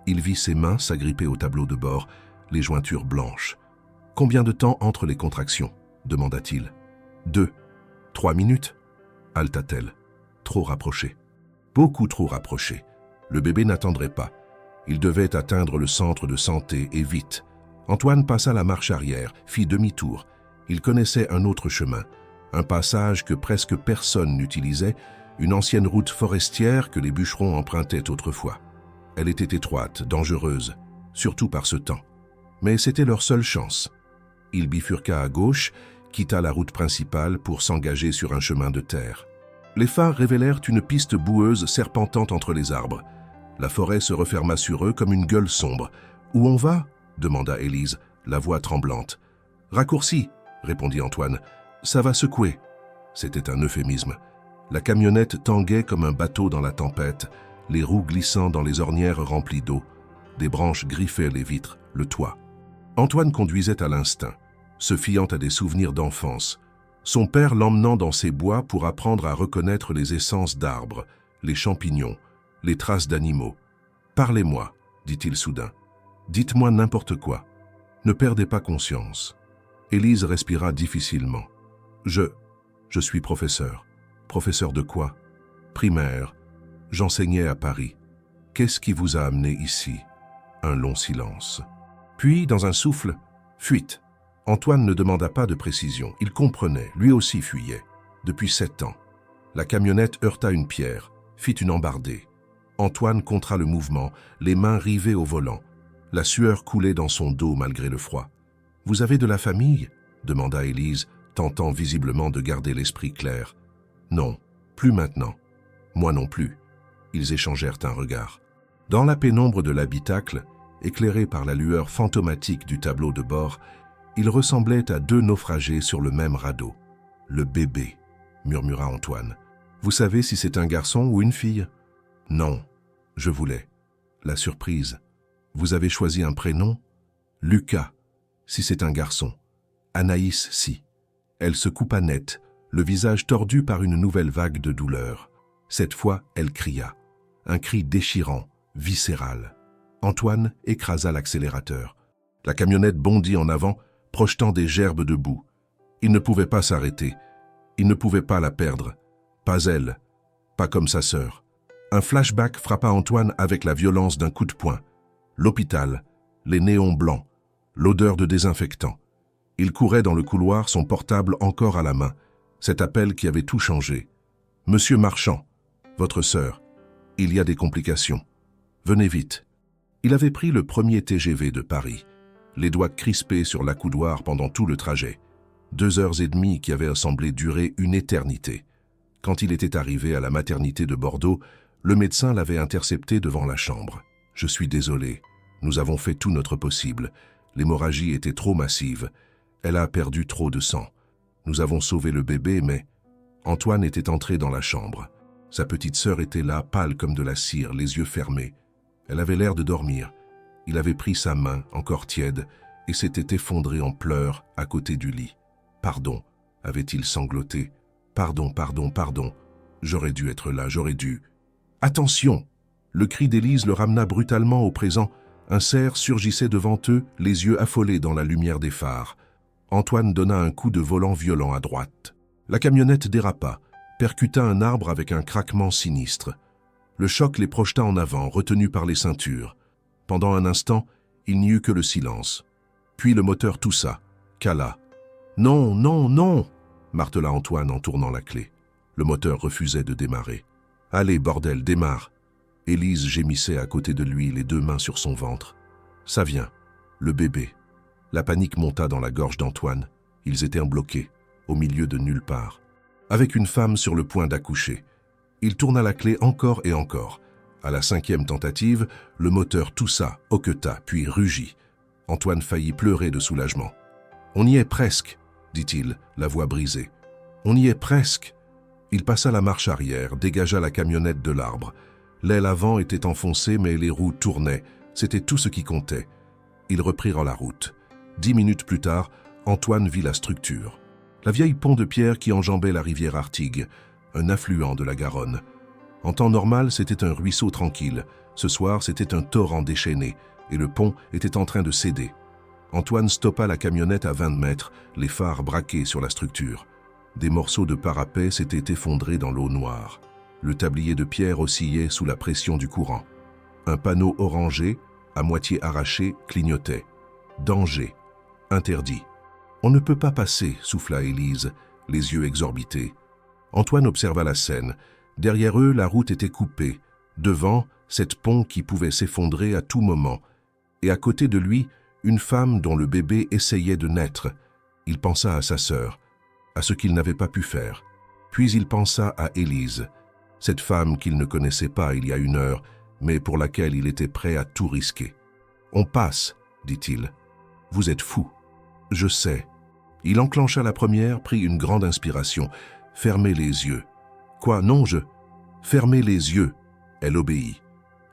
Il vit ses mains s'agripper au tableau de bord, les jointures blanches. « Combien de temps entre les contractions » demanda-t-il. « 2, 3 minutes » haleta-t-elle. Trop rapproché. Beaucoup trop rapproché. Le bébé n'attendrait pas. Il devait atteindre le centre de santé et vite. Antoine passa la marche arrière, fit demi-tour. Il connaissait un autre chemin, un passage que presque personne n'utilisait, une ancienne route forestière que les bûcherons empruntaient autrefois. Elle était étroite, dangereuse, surtout par ce temps. Mais c'était leur seule chance. Il bifurqua à gauche, quitta la route principale pour s'engager sur un chemin de terre. Les phares révélèrent une piste boueuse serpentant entre les arbres. La forêt se referma sur eux comme une gueule sombre. « Où on va » demanda Élise, la voix tremblante. « Raccourci » répondit Antoine. « Ça va secouer. » C'était un euphémisme. La camionnette tanguait comme un bateau dans la tempête, les roues glissant dans les ornières remplies d'eau. Des branches griffaient les vitres, le toit. Antoine conduisait à l'instinct, se fiant à des souvenirs d'enfance. Son père l'emmenant dans ses bois pour apprendre à reconnaître les essences d'arbres, les champignons, les traces d'animaux. « Parlez-moi » dit-il soudain. « Dites-moi n'importe quoi. Ne perdez pas conscience. » Élise respira difficilement. « Je suis professeur. » « Professeur de quoi ?»« Primaire. J'enseignais à Paris. Qu'est-ce qui vous a amené ici ?» Un long silence. Puis, dans un souffle, « Fuite !» Antoine ne demanda pas de précision. Il comprenait, lui aussi fuyait. Depuis 7 ans. La camionnette heurta une pierre, fit une embardée. Antoine contra le mouvement, les mains rivées au volant. La sueur coulait dans son dos malgré le froid. « Vous avez de la famille ?» demanda Élise, tentant visiblement de garder l'esprit clair. « Non, plus maintenant. Moi non plus. » Ils échangèrent un regard. Dans la pénombre de l'habitacle, éclairé par la lueur fantomatique du tableau de bord, ils ressemblaient à 2 naufragés sur le même radeau. « Le bébé » murmura Antoine. « Vous savez si c'est un garçon ou une fille ?»« Non, je voulais. La surprise. Vous avez choisi un prénom ? Lucas, si c'est un garçon. Anaïs, si. » Elle se coupa net, le visage tordu par une nouvelle vague de douleur. Cette fois, elle cria. Un cri déchirant, viscéral. Antoine écrasa l'accélérateur. La camionnette bondit en avant, projetant des gerbes de boue. Il ne pouvait pas s'arrêter. Il ne pouvait pas la perdre. Pas elle. Pas comme sa sœur. Un flashback frappa Antoine avec la violence d'un coup de poing. L'hôpital, les néons blancs, l'odeur de désinfectant. Il courait dans le couloir, son portable encore à la main. Cet appel qui avait tout changé. « Monsieur Marchand, votre sœur, il y a des complications. Venez vite. » Il avait pris le premier TGV de Paris, les doigts crispés sur l'accoudoir pendant tout le trajet. 2h30 qui avaient semblé durer une éternité. Quand il était arrivé à la maternité de Bordeaux, le médecin l'avait intercepté devant la chambre. « Je suis désolé. Nous avons fait tout notre possible. L'hémorragie était trop massive. Elle a perdu trop de sang. Nous avons sauvé le bébé, mais... » Antoine était entré dans la chambre. Sa petite sœur était là, pâle comme de la cire, les yeux fermés. Elle avait l'air de dormir. Il avait pris sa main, encore tiède, et s'était effondré en pleurs à côté du lit. « Pardon » avait-il sangloté. « Pardon, pardon, pardon. J'aurais dû être là, j'aurais dû... » « Attention !» Le cri d'Élise le ramena brutalement au présent. Un cerf surgissait devant eux, les yeux affolés dans la lumière des phares. Antoine donna un coup de volant violent à droite. La camionnette dérapa, percuta un arbre avec un craquement sinistre. Le choc les projeta en avant, retenus par les ceintures. Pendant un instant, il n'y eut que le silence. Puis le moteur toussa, cala. « Non, non, non !» martela Antoine en tournant la clé. Le moteur refusait de démarrer. « Allez, bordel, démarre !» Élise gémissait à côté de lui, les 2 mains sur son ventre. « Ça vient. Le bébé. » La panique monta dans la gorge d'Antoine. Ils étaient bloqués, au milieu de nulle part. Avec une femme sur le point d'accoucher. Il tourna la clé encore et encore. À la 5e tentative, le moteur toussa, hoqueta, puis rugit. Antoine faillit pleurer de soulagement. « On y est presque !» dit-il, la voix brisée. « On y est presque !» Il passa la marche arrière, dégagea la camionnette de l'arbre. L'aile avant était enfoncée, mais les roues tournaient. C'était tout ce qui comptait. Ils reprirent la route. 10 minutes plus tard, Antoine vit la structure. La vieille pont de pierre qui enjambait la rivière Artigues, un affluent de la Garonne. En temps normal, c'était un ruisseau tranquille. Ce soir, c'était un torrent déchaîné, et le pont était en train de céder. Antoine stoppa la camionnette à 20 mètres, les phares braqués sur la structure. Des morceaux de parapet s'étaient effondrés dans l'eau noire. Le tablier de pierre oscillait sous la pression du courant. Un panneau orangé, à moitié arraché, clignotait. Danger. Interdit. On ne peut pas passer, souffla Élise, les yeux exorbités. Antoine observa la scène. Derrière eux, la route était coupée. Devant, cette pont qui pouvait s'effondrer à tout moment. Et à côté de lui, une femme dont le bébé essayait de naître. Il pensa à sa sœur, à ce qu'il n'avait pas pu faire. Puis il pensa à Élise, cette femme qu'il ne connaissait pas il y a 1 heure, mais pour laquelle il était prêt à tout risquer. « On passe, dit-il. Vous êtes fou. Je sais. » Il enclencha la première, prit une grande inspiration. « Fermez les yeux. »« Quoi, non, je... »« Fermez les yeux. » Elle obéit.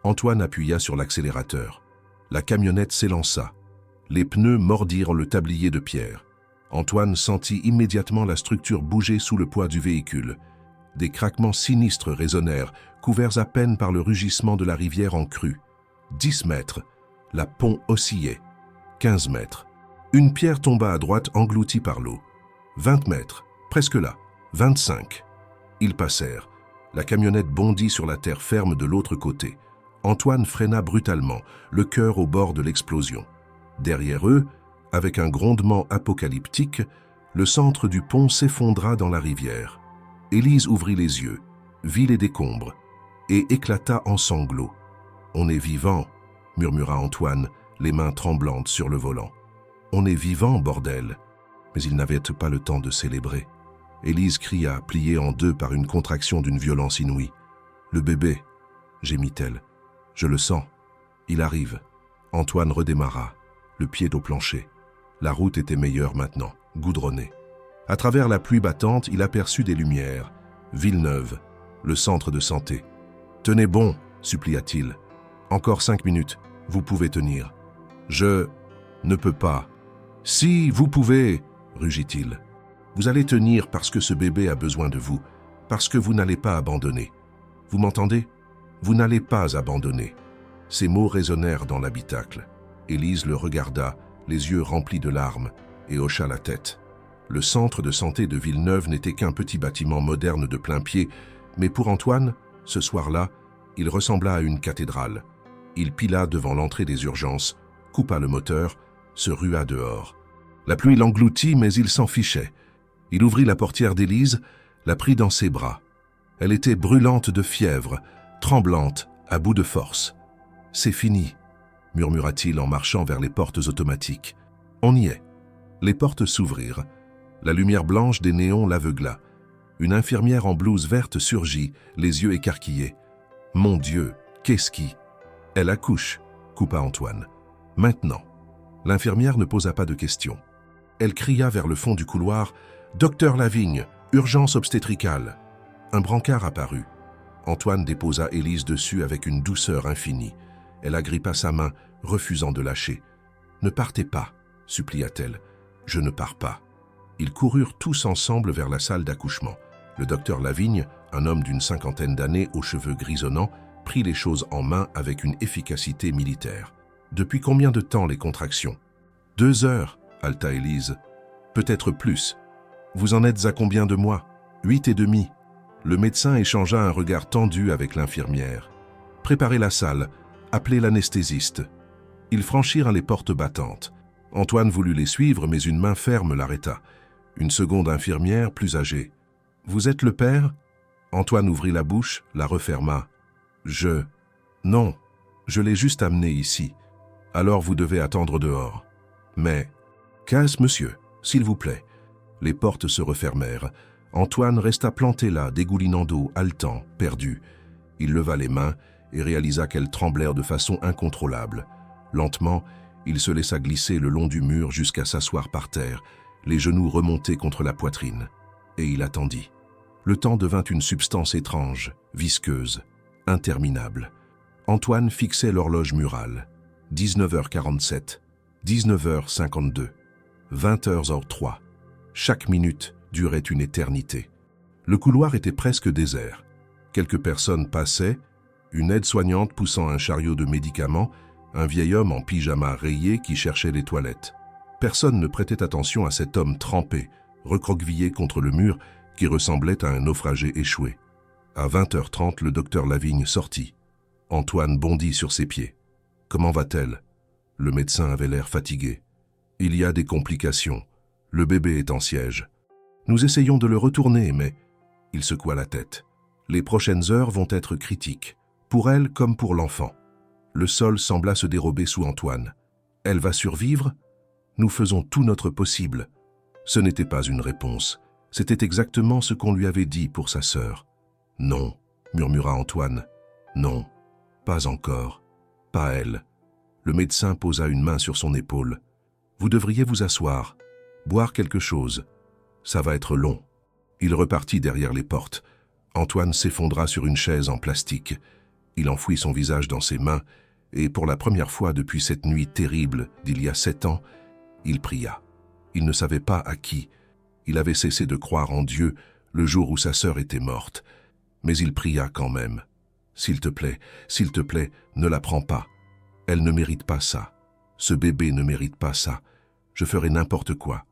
Antoine appuya sur l'accélérateur. La camionnette s'élança. Les pneus mordirent le tablier de pierre. Antoine sentit immédiatement la structure bouger sous le poids du véhicule. Des craquements sinistres résonnèrent, couverts à peine par le rugissement de la rivière en crue. 10 mètres. La pont oscillait. 15 mètres. Une pierre tomba à droite, engloutie par l'eau. 20 mètres. Presque là. 25. Ils passèrent. La camionnette bondit sur la terre ferme de l'autre côté. Antoine freina brutalement, le cœur au bord de l'explosion. Derrière eux, avec un grondement apocalyptique, le centre du pont s'effondra dans la rivière. Élise ouvrit les yeux, vit les décombres et éclata en sanglots. « On est vivant », murmura Antoine, les mains tremblantes sur le volant. « On est vivant, bordel !» Mais il n'avait pas le temps de célébrer. Élise cria, pliée en deux par une contraction d'une violence inouïe. « Le bébé !» gémit-elle. « Je le sens. Il arrive. » Antoine redémarra, le pied au plancher. La route était meilleure maintenant, goudronnée. À travers la pluie battante, il aperçut des lumières. Villeneuve, le centre de santé. « Tenez bon !» supplia-t-il. « Encore 5 minutes, vous pouvez tenir. »« Je ne peux pas. »« Si, vous pouvez !» rugit-il. « Vous allez tenir parce que ce bébé a besoin de vous, parce que vous n'allez pas abandonner. Vous m'entendez ? Vous n'allez pas abandonner. » Ces mots résonnèrent dans l'habitacle. Élise le regarda, les yeux remplis de larmes, et hocha la tête. Le centre de santé de Villeneuve n'était qu'un petit bâtiment moderne de plein pied, mais pour Antoine, ce soir-là, il ressembla à une cathédrale. Il pila devant l'entrée des urgences, coupa le moteur, se rua dehors. La pluie l'engloutit, mais il s'en fichait. Il ouvrit la portière d'Élise, la prit dans ses bras. Elle était brûlante de fièvre, tremblante, à bout de force. « C'est fini », murmura-t-il en marchant vers les portes automatiques. « On y est. » Les portes s'ouvrirent. La lumière blanche des néons l'aveugla. Une infirmière en blouse verte surgit, les yeux écarquillés. « Mon Dieu, qu'est-ce qui ?»« Elle accouche », coupa Antoine. « Maintenant. » L'infirmière ne posa pas de questions. Elle cria vers le fond du couloir « Docteur Lavigne, urgence obstétricale !» Un brancard apparut. Antoine déposa Élise dessus avec une douceur infinie. Elle agrippa sa main, refusant de lâcher. « Ne partez pas !» supplia-t-elle. « Je ne pars pas. » Ils coururent tous ensemble vers la salle d'accouchement. Le docteur Lavigne, un homme d'une 50aine d'années aux cheveux grisonnants, prit les choses en main avec une efficacité militaire. « Depuis combien de temps les contractions ?»« 2 heures, haleta Élise. « Peut-être plus. Vous en êtes à combien de mois ?»« 8 et demi. » Le médecin échangea un regard tendu avec l'infirmière. « Préparez la salle. Appelez l'anesthésiste. » Ils franchirent les portes battantes. Antoine voulut les suivre, mais une main ferme l'arrêta. Une seconde infirmière, plus âgée. « Vous êtes le père ?» Antoine ouvrit la bouche, la referma. « Non, je l'ai juste amené ici. Alors vous devez attendre dehors. »« Mais... » »« Casse, monsieur, s'il vous plaît. » Les portes se refermèrent. Antoine resta planté là, dégoulinant d'eau, haletant, perdu. Il leva les mains et réalisa qu'elles tremblèrent de façon incontrôlable. Lentement, il se laissa glisser le long du mur jusqu'à s'asseoir par terre, les genoux remontés contre la poitrine. Et il attendit. Le temps devint une substance étrange, visqueuse, interminable. Antoine fixait l'horloge murale. 19h47, 19h52, 20h03. Chaque minute durait une éternité. Le couloir était presque désert. Quelques personnes passaient, une aide-soignante poussant un chariot de médicaments, un vieil homme en pyjama rayé qui cherchait les toilettes. Personne ne prêtait attention à cet homme trempé, recroquevillé contre le mur, qui ressemblait à un naufragé échoué. À 20h30, le docteur Lavigne sortit. Antoine bondit sur ses pieds. « Comment va-t-elle » Le médecin avait l'air fatigué. « Il y a des complications. Le bébé est en siège. Nous essayons de le retourner, mais... » Il secoua la tête. « Les prochaines heures vont être critiques, pour elle comme pour l'enfant. » Le sol sembla se dérober sous Antoine. « Elle va survivre ? Nous faisons tout notre possible. » Ce n'était pas une réponse. C'était exactement ce qu'on lui avait dit pour sa sœur. « Non, » murmura Antoine. « Non, pas encore. Pas elle. » Le médecin posa une main sur son épaule. « Vous devriez vous asseoir, boire quelque chose. Ça va être long. » Il repartit derrière les portes. Antoine s'effondra sur une chaise en plastique. Il enfouit son visage dans ses mains et, pour la première fois depuis cette nuit terrible d'il y a 7 ans, il pria. Il ne savait pas à qui. Il avait cessé de croire en Dieu le jour où sa sœur était morte. Mais il pria quand même. « S'il te plaît, ne la prends pas. Elle ne mérite pas ça. Ce bébé ne mérite pas ça. Je ferai n'importe quoi,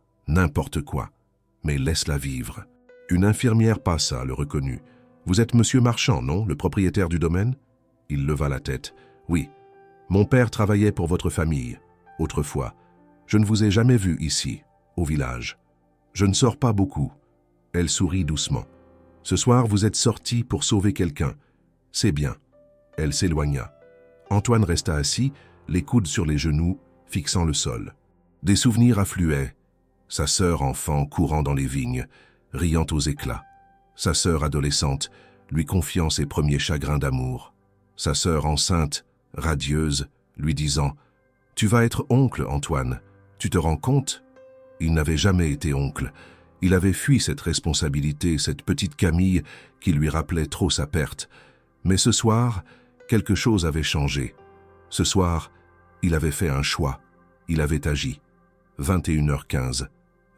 mais laisse-la vivre. » Une infirmière passa, le reconnut. « Vous êtes monsieur Marchand, non, le propriétaire du domaine ?» Il leva la tête. « Oui. Mon père travaillait pour votre famille, autrefois. Je ne vous ai jamais vu ici, au village. Je ne sors pas beaucoup. » Elle sourit doucement. « Ce soir, vous êtes sorti pour sauver quelqu'un. C'est bien. » Elle s'éloigna. Antoine resta assis, les coudes sur les genoux, fixant le sol. Des souvenirs affluaient. Sa sœur enfant courant dans les vignes, riant aux éclats. Sa sœur adolescente, lui confiant ses premiers chagrins d'amour. Sa sœur enceinte, radieuse, lui disant « Tu vas être oncle, Antoine. Tu te rends compte ?» Il n'avait jamais été oncle. Il avait fui cette responsabilité, cette petite Camille qui lui rappelait trop sa perte. Mais ce soir, quelque chose avait changé. Ce soir, il avait fait un choix. Il avait agi. 21h15,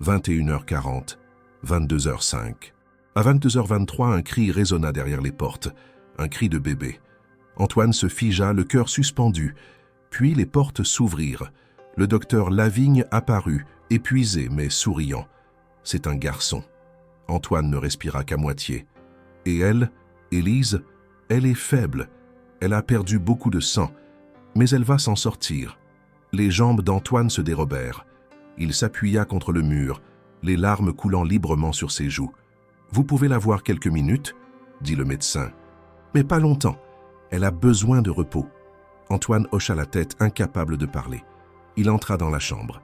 21h40, 22h05. À 22h23, un cri résonna derrière les portes. Un cri de bébé. Antoine se figea, le cœur suspendu. Puis les portes s'ouvrirent. Le docteur Lavigne apparut, épuisé mais souriant. C'est un garçon. Antoine ne respira qu'à moitié. Et elle, Élise, elle est faible. Elle a perdu beaucoup de sang. Mais elle va s'en sortir. Les jambes d'Antoine se dérobèrent. Il s'appuya contre le mur, les larmes coulant librement sur ses joues. « Vous pouvez la voir quelques minutes ?» dit le médecin. « Mais pas longtemps. Elle a besoin de repos. » Antoine hocha la tête, incapable de parler. Il entra dans la chambre.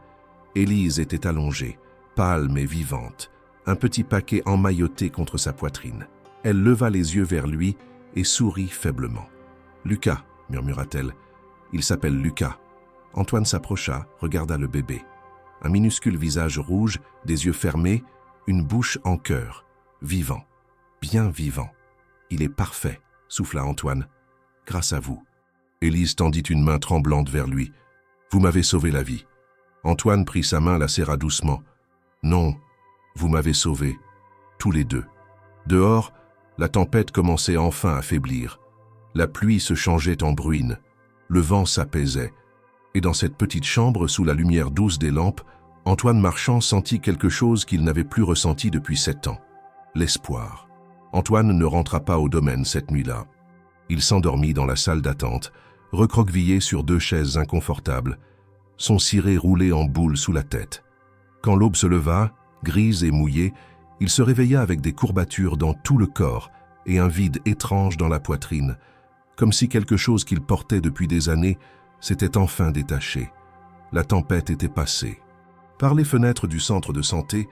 Élise était allongée, pâle mais vivante, un petit paquet emmailloté contre sa poitrine. Elle leva les yeux vers lui et sourit faiblement. « Lucas » murmura-t-elle. « Il s'appelle Lucas. » Antoine s'approcha, regarda le bébé. Un minuscule visage rouge, des yeux fermés, une bouche en cœur. Vivant, bien vivant. « Il est parfait » souffla Antoine. « Grâce à vous. » Élise tendit une main tremblante vers lui. « Vous m'avez sauvé la vie. » Antoine prit sa main, la serra doucement. « Non, vous m'avez sauvé, tous les deux. » Dehors, la tempête commençait enfin à faiblir. La pluie se changeait en bruine. Le vent s'apaisait. Et dans cette petite chambre, sous la lumière douce des lampes, Antoine Marchand sentit quelque chose qu'il n'avait plus ressenti depuis 7 ans. L'espoir. Antoine ne rentra pas au domaine cette nuit-là. Il s'endormit dans la salle d'attente, recroquevillé sur 2 chaises inconfortables, son ciré roulé en boule sous la tête. Quand l'aube se leva, grise et mouillée, il se réveilla avec des courbatures dans tout le corps et un vide étrange dans la poitrine, comme si quelque chose qu'il portait depuis des années s'était enfin détaché. La tempête était passée. Par les fenêtres du centre de santé,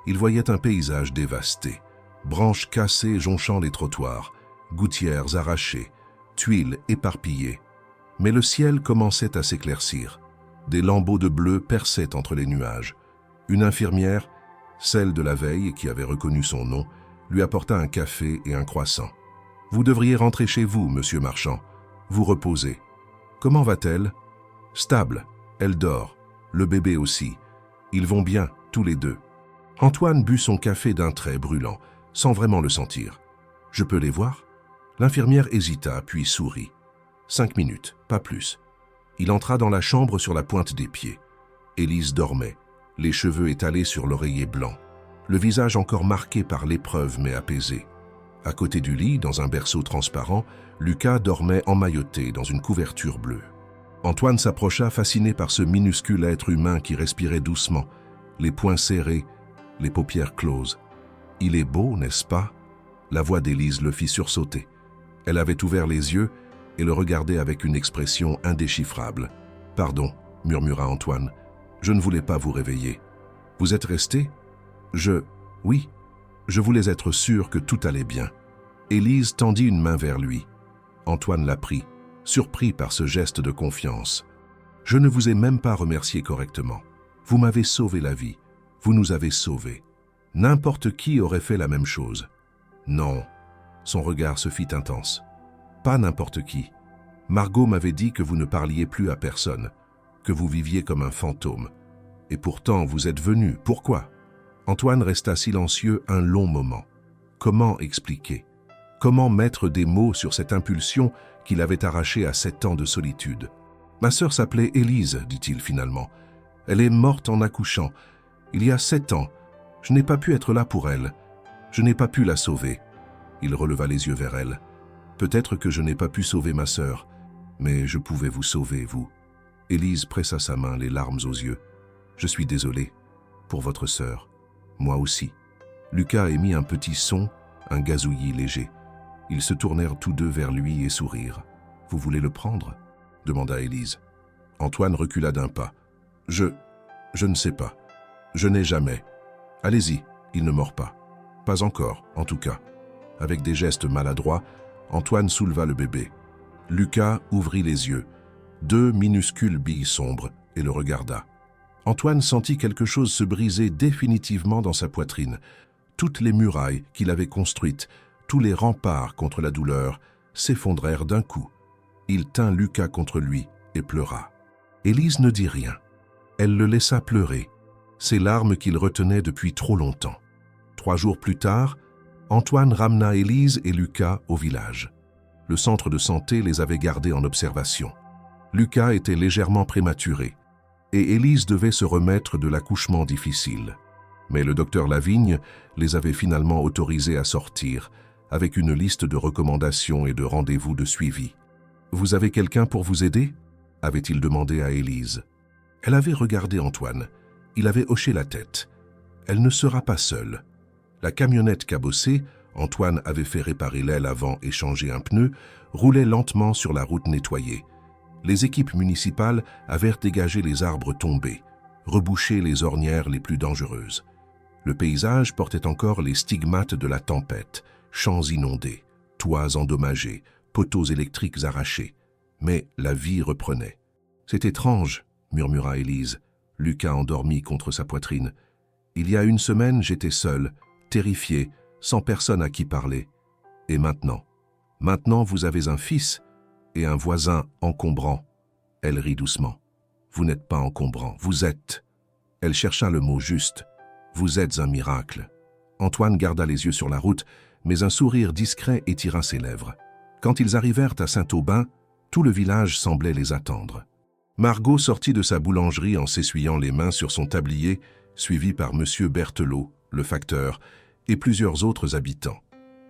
il voyait un paysage dévasté. Branches cassées jonchant les trottoirs, gouttières arrachées, tuiles éparpillées. Mais le ciel commençait à s'éclaircir. Des lambeaux de bleu perçaient entre les nuages. Une infirmière, celle de la veille qui avait reconnu son nom, lui apporta un café et un croissant. « Vous devriez rentrer chez vous, monsieur Marchand. Vous reposez. »« Comment va-t-elle ?»« Stable. Elle dort. Le bébé aussi. Ils vont bien, tous les deux. » Antoine but son café d'un trait brûlant, sans vraiment le sentir. « Je peux les voir ?» L'infirmière hésita, puis sourit. 5 minutes, pas plus. Il entra dans la chambre sur la pointe des pieds. Élise dormait, les cheveux étalés sur l'oreiller blanc, le visage encore marqué par l'épreuve mais apaisé. À côté du lit, dans un berceau transparent, Lucas dormait emmailloté dans une couverture bleue. Antoine s'approcha fasciné par ce minuscule être humain qui respirait doucement, les poings serrés, les paupières closes. « Il est beau, n'est-ce pas ?» La voix d'Élise le fit sursauter. Elle avait ouvert les yeux et le regardait avec une expression indéchiffrable. « Pardon, » murmura Antoine, « je ne voulais pas vous réveiller. Vous êtes resté ? » Oui, je voulais être sûr que tout allait bien. » Élise tendit une main vers lui. Antoine la prit, surpris par ce geste de confiance. « Je ne vous ai même pas remercié correctement. Vous m'avez sauvé la vie. Vous nous avez sauvés. N'importe qui aurait fait la même chose. » « Non. » Son regard se fit intense. « Pas n'importe qui. Margot m'avait dit que vous ne parliez plus à personne, que vous viviez comme un fantôme. Et pourtant, vous êtes venu. Pourquoi ?» Antoine resta silencieux un long moment. Comment expliquer? Comment mettre des mots sur cette impulsion qu'il avait arrachée à 7 ans de solitude? « Ma sœur s'appelait Élise, dit-il finalement. Elle est morte en accouchant. Il y a 7 ans. Je n'ai pas pu être là pour elle. Je n'ai pas pu la sauver. » Il releva les yeux vers elle. « Peut-être que je n'ai pas pu sauver ma sœur, mais je pouvais vous sauver, vous. » Élise pressa sa main, les larmes aux yeux. « Je suis désolé. Pour votre sœur. Moi aussi. » Lucas émit un petit son, un gazouillis léger. Ils se tournèrent tous deux vers lui et sourirent. « Vous voulez le prendre ?» demanda Élise. Antoine recula d'un pas. « Je ne sais pas. Je n'ai jamais. Allez-y, il ne mord pas. Pas encore, en tout cas. » Avec des gestes maladroits, Antoine souleva le bébé. Lucas ouvrit les yeux, 2 minuscules billes sombres, et le regarda. Antoine sentit quelque chose se briser définitivement dans sa poitrine. Toutes les murailles qu'il avait construites, tous les remparts contre la douleur, s'effondrèrent d'un coup. Il tint Lucas contre lui et pleura. Élise ne dit rien. Elle le laissa pleurer, ces larmes qu'il retenait depuis trop longtemps. 3 jours plus tard, Antoine ramena Élise et Lucas au village. Le centre de santé les avait gardés en observation. Lucas était légèrement prématuré et Élise devait se remettre de l'accouchement difficile. Mais le docteur Lavigne les avait finalement autorisés à sortir, avec une liste de recommandations et de rendez-vous de suivi. « Vous avez quelqu'un pour vous aider ?» avait-il demandé à Élise. Elle avait regardé Antoine. Il avait hoché la tête. Elle ne sera pas seule. La camionnette cabossée, Antoine avait fait réparer l'aile avant et changer un pneu, roulait lentement sur la route nettoyée. Les équipes municipales avaient dégagé les arbres tombés, rebouché les ornières les plus dangereuses. Le paysage portait encore les stigmates de la tempête, champs inondés, toits endommagés, poteaux électriques arrachés. Mais la vie reprenait. « C'est étrange, » murmura Élise. Lucas endormi contre sa poitrine. « Il y a 1 semaine, j'étais seul, terrifié, sans personne à qui parler. Et maintenant vous avez un fils et un voisin encombrant. » Elle rit doucement. « Vous n'êtes pas encombrant, vous êtes. » Elle chercha le mot juste. « Vous êtes un miracle. » Antoine garda les yeux sur la route, mais un sourire discret étira ses lèvres. Quand ils arrivèrent à Saint-Aubin, tout le village semblait les attendre. Margot sortit de sa boulangerie en s'essuyant les mains sur son tablier, suivie par M. Berthelot, le facteur, et plusieurs autres habitants.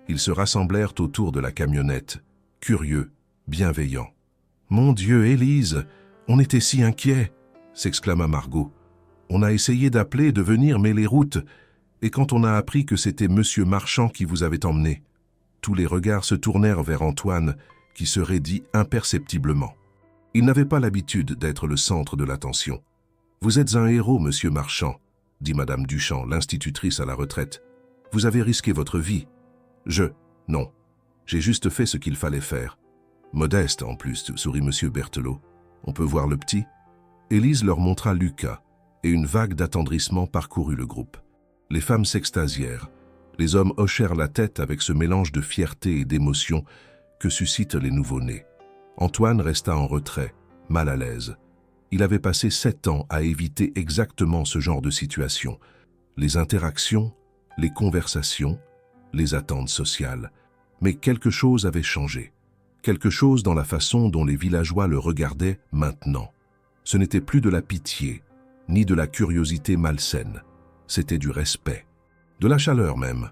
Ils se rassemblèrent autour de la camionnette, curieux, bienveillants. « Mon Dieu, Élise, on était si inquiets !» s'exclama Margot. « On a essayé d'appeler, de venir, mais les routes, et quand on a appris que c'était Monsieur Marchand qui vous avait emmené. » Tous les regards se tournèrent vers Antoine, qui se raidit imperceptiblement. Il n'avait pas l'habitude d'être le centre de l'attention. « Vous êtes un héros, Monsieur Marchand, » dit Madame Duchamp, l'institutrice à la retraite. « Vous avez risqué votre vie. » Non. J'ai juste fait ce qu'il fallait faire. » Modeste, en plus, sourit Monsieur Berthelot. « On peut voir le petit ?» Élise leur montra Lucas, et une vague d'attendrissement parcourut le groupe. Les femmes s'extasièrent. Les hommes hochèrent la tête avec ce mélange de fierté et d'émotion que suscitent les nouveau-nés. Antoine resta en retrait, mal à l'aise. Il avait passé 7 ans à éviter exactement ce genre de situation. Les interactions, les conversations, les attentes sociales. Mais quelque chose avait changé. Quelque chose dans la façon dont les villageois le regardaient maintenant. Ce n'était plus de la pitié, ni de la curiosité malsaine. C'était du respect. De la chaleur même.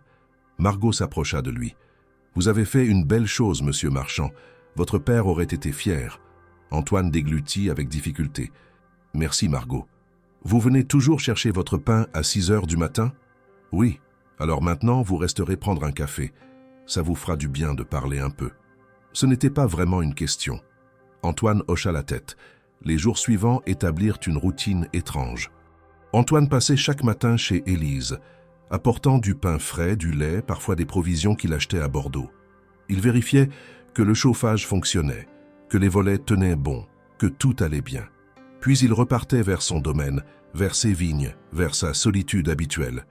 Margot s'approcha de lui. Vous avez fait une belle chose, monsieur Marchand. Votre père aurait été fier. Antoine déglutit avec difficulté. Merci, Margot. Vous venez toujours chercher votre pain à 6 heures du matin? Oui. Alors maintenant, vous resterez prendre un café. Ça vous fera du bien de parler un peu. Ce n'était pas vraiment une question. Antoine hocha la tête. Les jours suivants établirent une routine étrange. Antoine passait chaque matin chez Élise, apportant du pain frais, du lait, parfois des provisions qu'il achetait à Bordeaux. Il vérifiait que le chauffage fonctionnait, que les volets tenaient bon, que tout allait bien. Puis il repartait vers son domaine, vers ses vignes, vers sa solitude habituelle.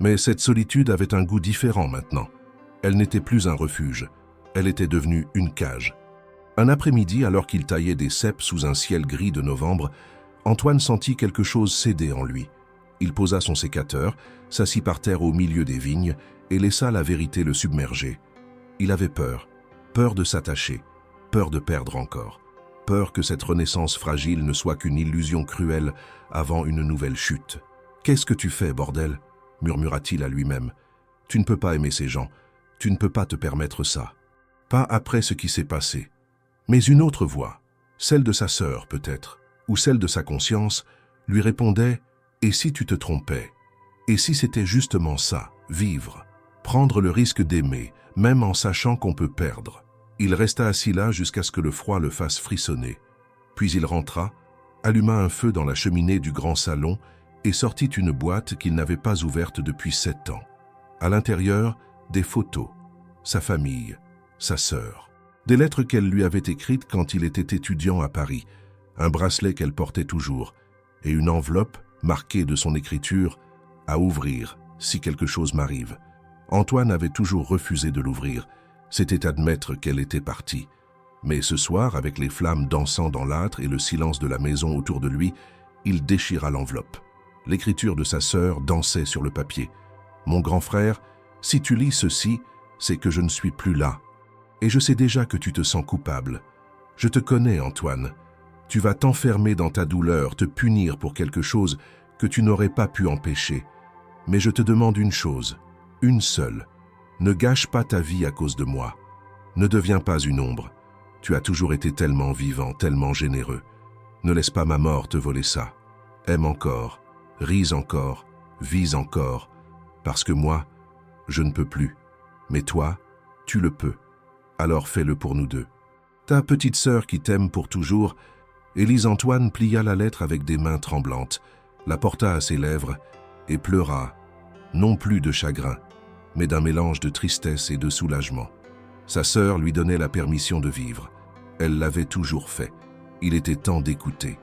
Mais cette solitude avait un goût différent maintenant. Elle n'était plus un refuge, elle était devenue une cage. Un après-midi, alors qu'il taillait des cèpes sous un ciel gris de novembre, Antoine sentit quelque chose céder en lui. Il posa son sécateur, s'assit par terre au milieu des vignes et laissa la vérité le submerger. Il avait peur, peur de s'attacher, peur de perdre encore, peur que cette renaissance fragile ne soit qu'une illusion cruelle avant une nouvelle chute. « Qu'est-ce que tu fais, bordel ?» murmura-t-il à lui-même. « Tu ne peux pas aimer ces gens, tu ne peux pas te permettre ça. Pas après ce qui s'est passé. » Mais une autre voix, celle de sa sœur peut-être, ou celle de sa conscience, lui répondait « Et si tu te trompais? Et si c'était justement ça, vivre, prendre le risque d'aimer, même en sachant qu'on peut perdre ?» Il resta assis là jusqu'à ce que le froid le fasse frissonner. Puis il rentra, alluma un feu dans la cheminée du grand salon et sortit une boîte qu'il n'avait pas ouverte depuis 7 ans. À l'intérieur, des photos, sa famille, sa sœur. Des lettres qu'elle lui avait écrites quand il était étudiant à Paris, un bracelet qu'elle portait toujours, et une enveloppe marquée de son écriture « à ouvrir si quelque chose m'arrive ». Antoine avait toujours refusé de l'ouvrir, c'était admettre qu'elle était partie. Mais ce soir, avec les flammes dansant dans l'âtre et le silence de la maison autour de lui, il déchira l'enveloppe. L'écriture de sa sœur dansait sur le papier. « Mon grand frère, si tu lis ceci, c'est que je ne suis plus là. Et je sais déjà que tu te sens coupable. Je te connais, Antoine. Tu vas t'enfermer dans ta douleur, te punir pour quelque chose que tu n'aurais pas pu empêcher. Mais je te demande une chose, une seule. Ne gâche pas ta vie à cause de moi. Ne deviens pas une ombre. Tu as toujours été tellement vivant, tellement généreux. Ne laisse pas ma mort te voler ça. Aime encore, ris encore, vis encore. Parce que moi, je ne peux plus. Mais toi, tu le peux. Alors fais-le pour nous deux. Ta petite sœur qui t'aime pour toujours. » Élise Antoine plia la lettre avec des mains tremblantes, la porta à ses lèvres et pleura, non plus de chagrin, mais d'un mélange de tristesse et de soulagement. Sa sœur lui donnait la permission de vivre. Elle l'avait toujours fait. Il était temps d'écouter.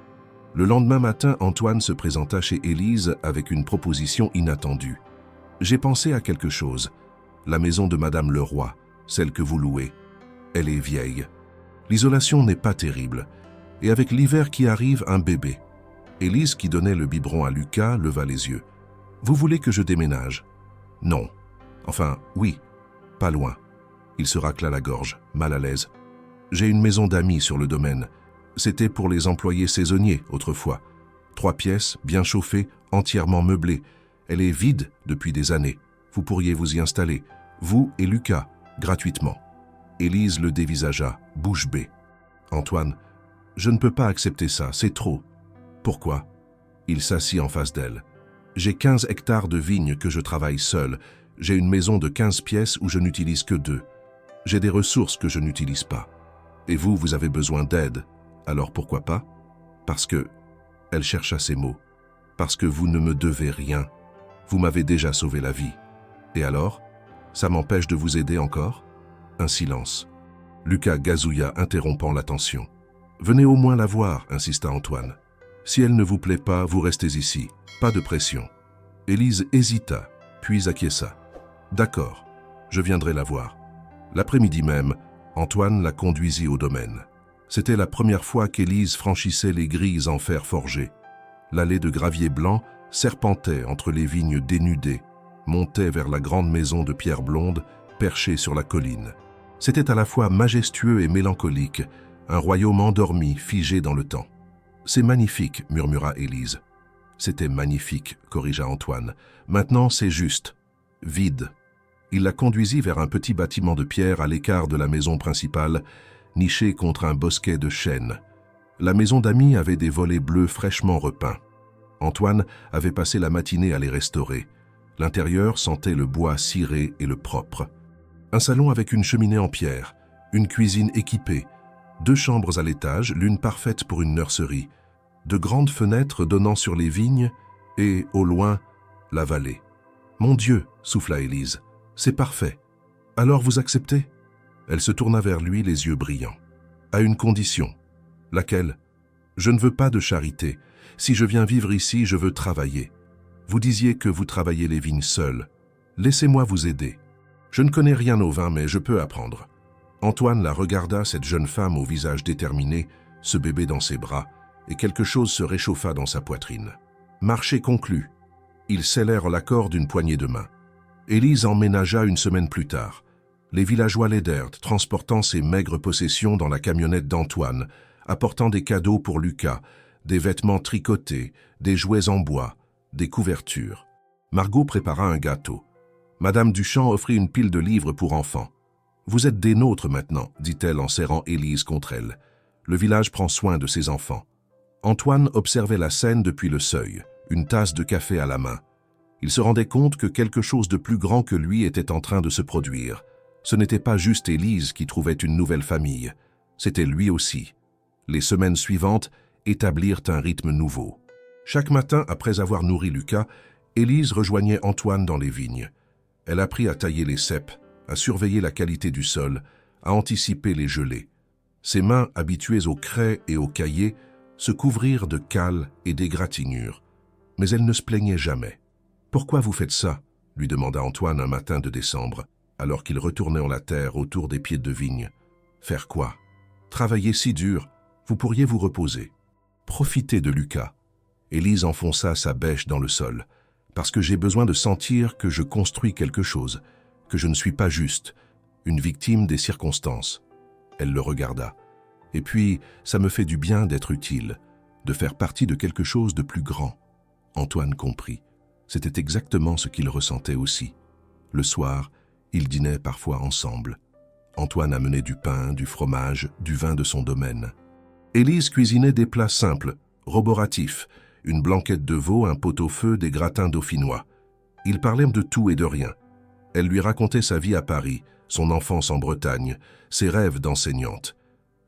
Le lendemain matin, Antoine se présenta chez Élise avec une proposition inattendue. « J'ai pensé à quelque chose. La maison de Madame Leroy, celle que vous louez. Elle est vieille. L'isolation n'est pas terrible. Et avec l'hiver qui arrive, un bébé. » Élise, qui donnait le biberon à Lucas, leva les yeux. « Vous voulez que je déménage? » « Non. Enfin, oui. Pas loin. » Il se racla la gorge, mal à l'aise. « J'ai une maison d'amis sur le domaine. C'était pour les employés saisonniers, autrefois. 3 pièces, bien chauffées, entièrement meublées. Elle est vide depuis des années. Vous pourriez vous y installer, vous et Lucas, gratuitement. » Élise le dévisagea, bouche bée. « Antoine, je ne peux pas accepter ça, c'est trop. » « Pourquoi ?» Il s'assit en face d'elle. « J'ai 15 hectares de vignes que je travaille seul. J'ai une maison de 15 pièces où je n'utilise que 2. J'ai des ressources que je n'utilise pas. Et vous, vous avez besoin d'aide. Alors pourquoi pas? Parce que... » Elle chercha ses mots. « Parce que vous ne me devez rien. Vous m'avez déjà sauvé la vie. Et alors? Ça m'empêche de vous aider encore ?» Un silence. Lucas gazouilla, interrompant l'attention. « Venez au moins la voir, insista Antoine. Si elle ne vous plaît pas, vous restez ici. Pas de pression. » Élise hésita, puis acquiesça. « D'accord, je viendrai la voir. » L'après-midi même, Antoine la conduisit au domaine. C'était la première fois qu'Élise franchissait les grilles en fer forgé. L'allée de gravier blanc serpentait entre les vignes dénudées, montait vers la grande maison de pierre blonde perchée sur la colline. C'était à la fois majestueux et mélancolique, un royaume endormi, figé dans le temps. « C'est magnifique, » murmura Élise. « C'était magnifique, » corrigea Antoine. « Maintenant, c'est juste. Vide. » Il la conduisit vers un petit bâtiment de pierre à l'écart de la maison principale, niché contre un bosquet de chênes. La maison d'amis avait des volets bleus fraîchement repeints. Antoine avait passé la matinée à les restaurer. L'intérieur sentait le bois ciré et le propre. Un salon avec une cheminée en pierre, une cuisine équipée, 2 chambres à l'étage, l'une parfaite pour une nurserie, de grandes fenêtres donnant sur les vignes et, au loin, la vallée. « Mon Dieu !» souffla Élise. « C'est parfait. Alors vous acceptez ?» Elle se tourna vers lui, les yeux brillants. « À une condition. » « Laquelle ? » ?»« Je ne veux pas de charité. Si je viens vivre ici, je veux travailler. Vous disiez que vous travaillez les vignes seul. Laissez-moi vous aider. Je ne connais rien au vin, mais je peux apprendre. » Antoine la regarda, cette jeune femme au visage déterminé, ce bébé dans ses bras, et quelque chose se réchauffa dans sa poitrine. Marché conclu. Ils scellèrent l'accord d'une poignée de main. Élise emménagea une semaine plus tard. Les villageois l'aidèrent, transportant ses maigres possessions dans la camionnette d'Antoine, apportant des cadeaux pour Lucas, des vêtements tricotés, des jouets en bois, des couvertures. Margot prépara un gâteau. Madame Duchamp offrit une pile de livres pour enfants. « Vous êtes des nôtres maintenant, dit-elle en serrant Élise contre elle. Le village prend soin de ses enfants. » Antoine observait la scène depuis le seuil, une tasse de café à la main. Il se rendait compte que quelque chose de plus grand que lui était en train de se produire. Ce n'était pas juste Élise qui trouvait une nouvelle famille, c'était lui aussi. Les semaines suivantes établirent un rythme nouveau. Chaque matin, après avoir nourri Lucas, Élise rejoignait Antoine dans les vignes. Elle apprit à tailler les ceps, à surveiller la qualité du sol, à anticiper les gelées. Ses mains, habituées aux craies et aux caillés, se couvrirent de cales et d'égratignures. Mais elle ne se plaignait jamais. « Pourquoi vous faites ça ?» lui demanda Antoine un matin de décembre, alors qu'ils retournaient en la terre autour des pieds de vigne. « Faire quoi ? Travailler si dur, vous pourriez vous reposer. Profitez de Lucas. » Élise enfonça sa bêche dans le sol. « Parce que j'ai besoin de sentir que je construis quelque chose, que je ne suis pas juste, une victime des circonstances. » Elle le regarda. « Et puis, ça me fait du bien d'être utile, de faire partie de quelque chose de plus grand. » Antoine comprit. C'était exactement ce qu'il ressentait aussi. Le soir, ils dînaient parfois ensemble. Antoine amenait du pain, du fromage, du vin de son domaine. Élise cuisinait des plats simples, roboratifs, une blanquette de veau, un pot-au-feu, des gratins dauphinois. Ils parlaient de tout et de rien. Elle lui racontait sa vie à Paris, son enfance en Bretagne, ses rêves d'enseignante.